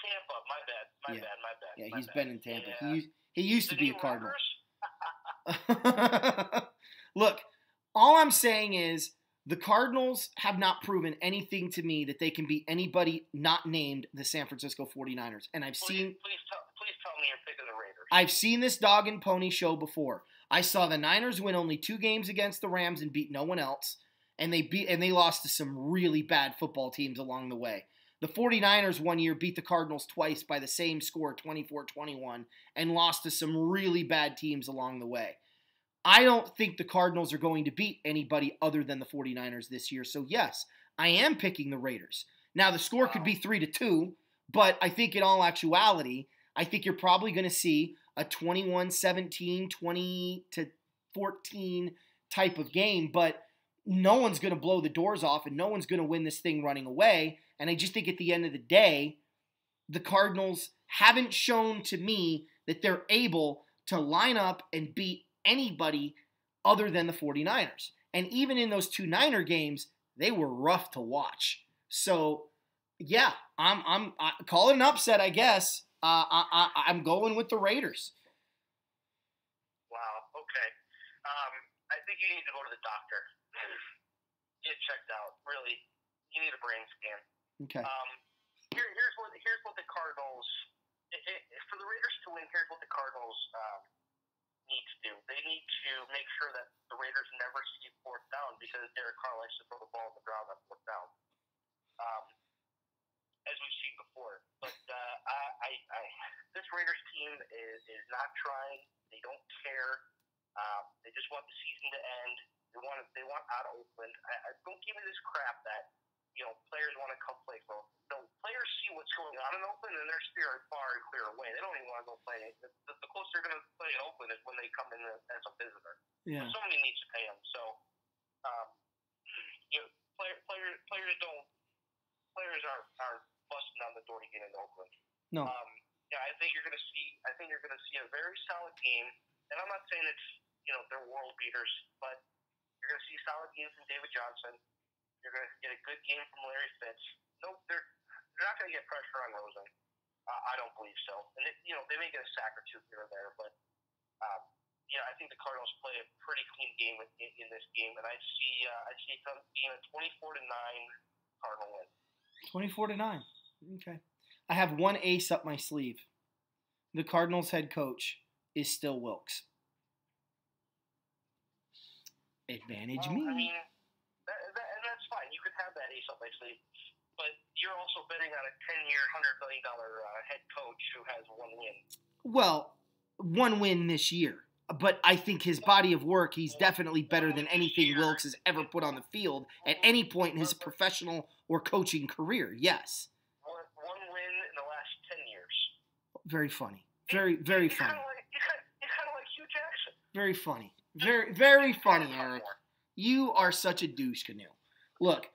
Tampa, my bad. Yeah, he's been in Tampa. Yeah. He used to be a Cardinal. Look, all I'm saying is the Cardinals have not proven anything to me that they can beat anybody not named the San Francisco 49ers. And Please tell me you're picking the Raiders. I've seen this dog and pony show before. I saw the Niners win only 2 games against the Rams and beat no one else. And they lost to some really bad football teams along the way. The 49ers one year beat the Cardinals twice by the same score, 24-21, and lost to some really bad teams along the way. I don't think the Cardinals are going to beat anybody other than the 49ers this year. So, yes, I am picking the Raiders. Now, the score could be 3-2, but I think in all actuality, I think you're probably going to see a 21-17, 20-14 type of game, but no one's going to blow the doors off and no one's going to win this thing running away. And I just think at the end of the day, the Cardinals haven't shown to me that they're able to line up and beat anybody other than the 49ers. And even in those 2 Niner games, they were rough to watch. So, yeah, I'm calling an upset, I guess. I'm going with the Raiders. Wow. Okay. I think you need to go to the doctor. Get checked out. Really, you need a brain scan. Okay. Here's what the Cardinals. For the Raiders to win, here's what the Cardinals need to do. They need to make sure that the Raiders never see fourth down because Derek Carr likes to throw the ball on the ground on fourth down, as we've seen before. But this Raiders team is not trying. They don't care. They just want the season to end. They want out of Oakland. Don't give me this crap that players want to come play for Oakland. No, players see what's going on in Oakland and they're steering far and clear away. They don't even want to go play. The closest they're going to play in Oakland is when they come in as a visitor. Yeah. Somebody needs to pay them. So, players aren't busting on the door to get into Oakland. No. I think you're going to see. I think you're going to see a very solid game. And I'm not saying it's they're world beaters, but you're going to see solid games from David Johnson. You're going to get a good game from Larry Fitz. No, they're not going to get pressure on Rosen. I don't believe so. And they may get a sack or two here or there, but I think the Cardinals play a pretty clean game in this game, and I see it being a 24-9 Cardinal win. 24-9. Okay. I have one ace up my sleeve. The Cardinals head coach is still Wilks. Advantage me. I mean, and that's fine. You could have that ace up my sleeve, but you're also betting on a 10-year, $100 million head coach who has one win. Well, one win this year. But I think his body of work, he's definitely better than anything Wilks has ever put on the field at any point in his professional or coaching career. Yes. One win in the last 10 years. Very funny. Very, very funny. You're kind of like Hugh Jackson. Very funny. Very, very funny, Eric. You are such a douche canoe. Look,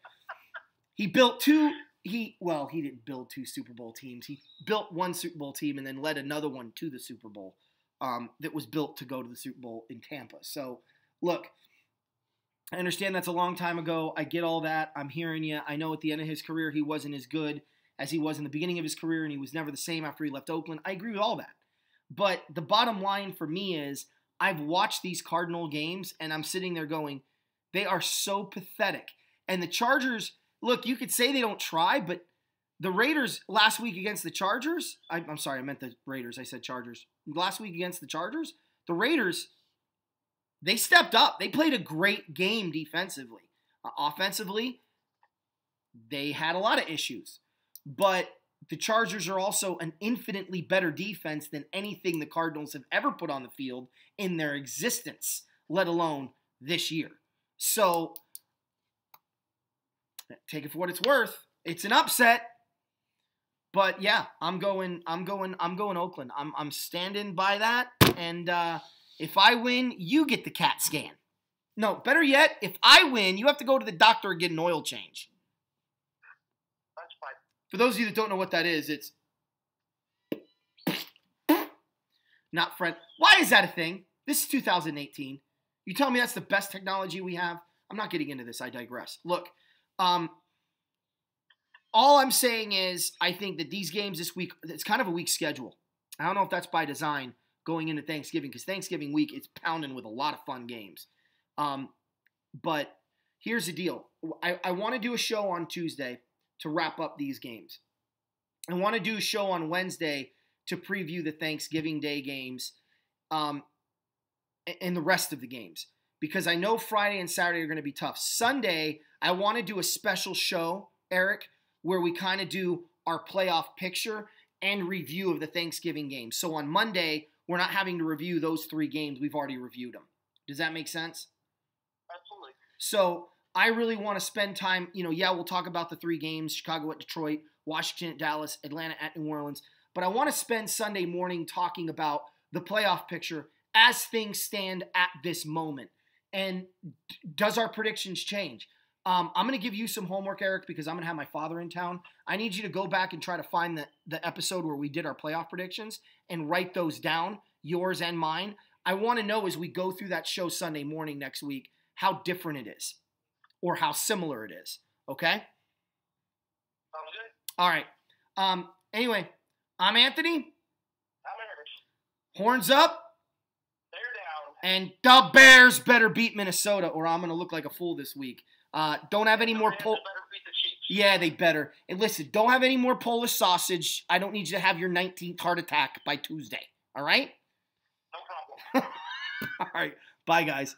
he built he didn't build two Super Bowl teams. He built one Super Bowl team and then led another one to the Super Bowl that was built to go to the Super Bowl in Tampa. So, look, I understand that's a long time ago. I get all that. I'm hearing you. I know at the end of his career he wasn't as good as he was in the beginning of his career, and he was never the same after he left Oakland. I agree with all that. But the bottom line for me is I've watched these Cardinal games, and I'm sitting there going, they are so pathetic. And the Chargers, look, you could say they don't try, but the Raiders last week against the Chargers, I'm sorry, I meant the Raiders. I said Chargers. Last week against the Chargers, the Raiders, they stepped up. They played a great game defensively. Offensively, they had a lot of issues. But the Chargers are also an infinitely better defense than anything the Cardinals have ever put on the field in their existence, let alone this year. So, take it for what it's worth. It's an upset. But yeah, I'm going Oakland. I'm standing by that. And if I win, you get the CAT scan. No, better yet, if I win, you have to go to the doctor and get an oil change. That's fine. For those of you that don't know what that is, it's not friend. Why is that a thing? This is 2018. You tell me that's the best technology we have? I'm not getting into this. I digress. Look, all I'm saying is I think that these games this week, it's kind of a weak schedule. I don't know if that's by design going into Thanksgiving because Thanksgiving week is pounding with a lot of fun games. But here's the deal. I want to do a show on Tuesday to wrap up these games. I want to do a show on Wednesday to preview the Thanksgiving Day games and the rest of the games because I know Friday and Saturday are going to be tough. Sunday, I want to do a special show, Eric, where we kind of do our playoff picture and review of the Thanksgiving games. So on Monday, we're not having to review those 3 games. We've already reviewed them. Does that make sense? Absolutely. So I really want to spend time, we'll talk about the 3 games, Chicago at Detroit, Washington at Dallas, Atlanta at New Orleans. But I want to spend Sunday morning talking about the playoff picture as things stand at this moment. And does our predictions change? I'm going to give you some homework, Eric, because I'm going to have my father in town. I need you to go back and try to find the episode where we did our playoff predictions and write those down, yours and mine. I want to know as we go through that show Sunday morning next week how different it is or how similar it is. Okay? Sounds good. All right. Anyway, I'm Anthony. Horns up. They're down. And the Bears better beat Minnesota, or I'm going to look like a fool this week. Don't have any more Rams Polish. better beat the Chiefs. Yeah, they better. And listen, don't have any more Polish sausage. I don't need you to have your 19th heart attack by Tuesday. All right? No problem. All right. Bye, guys.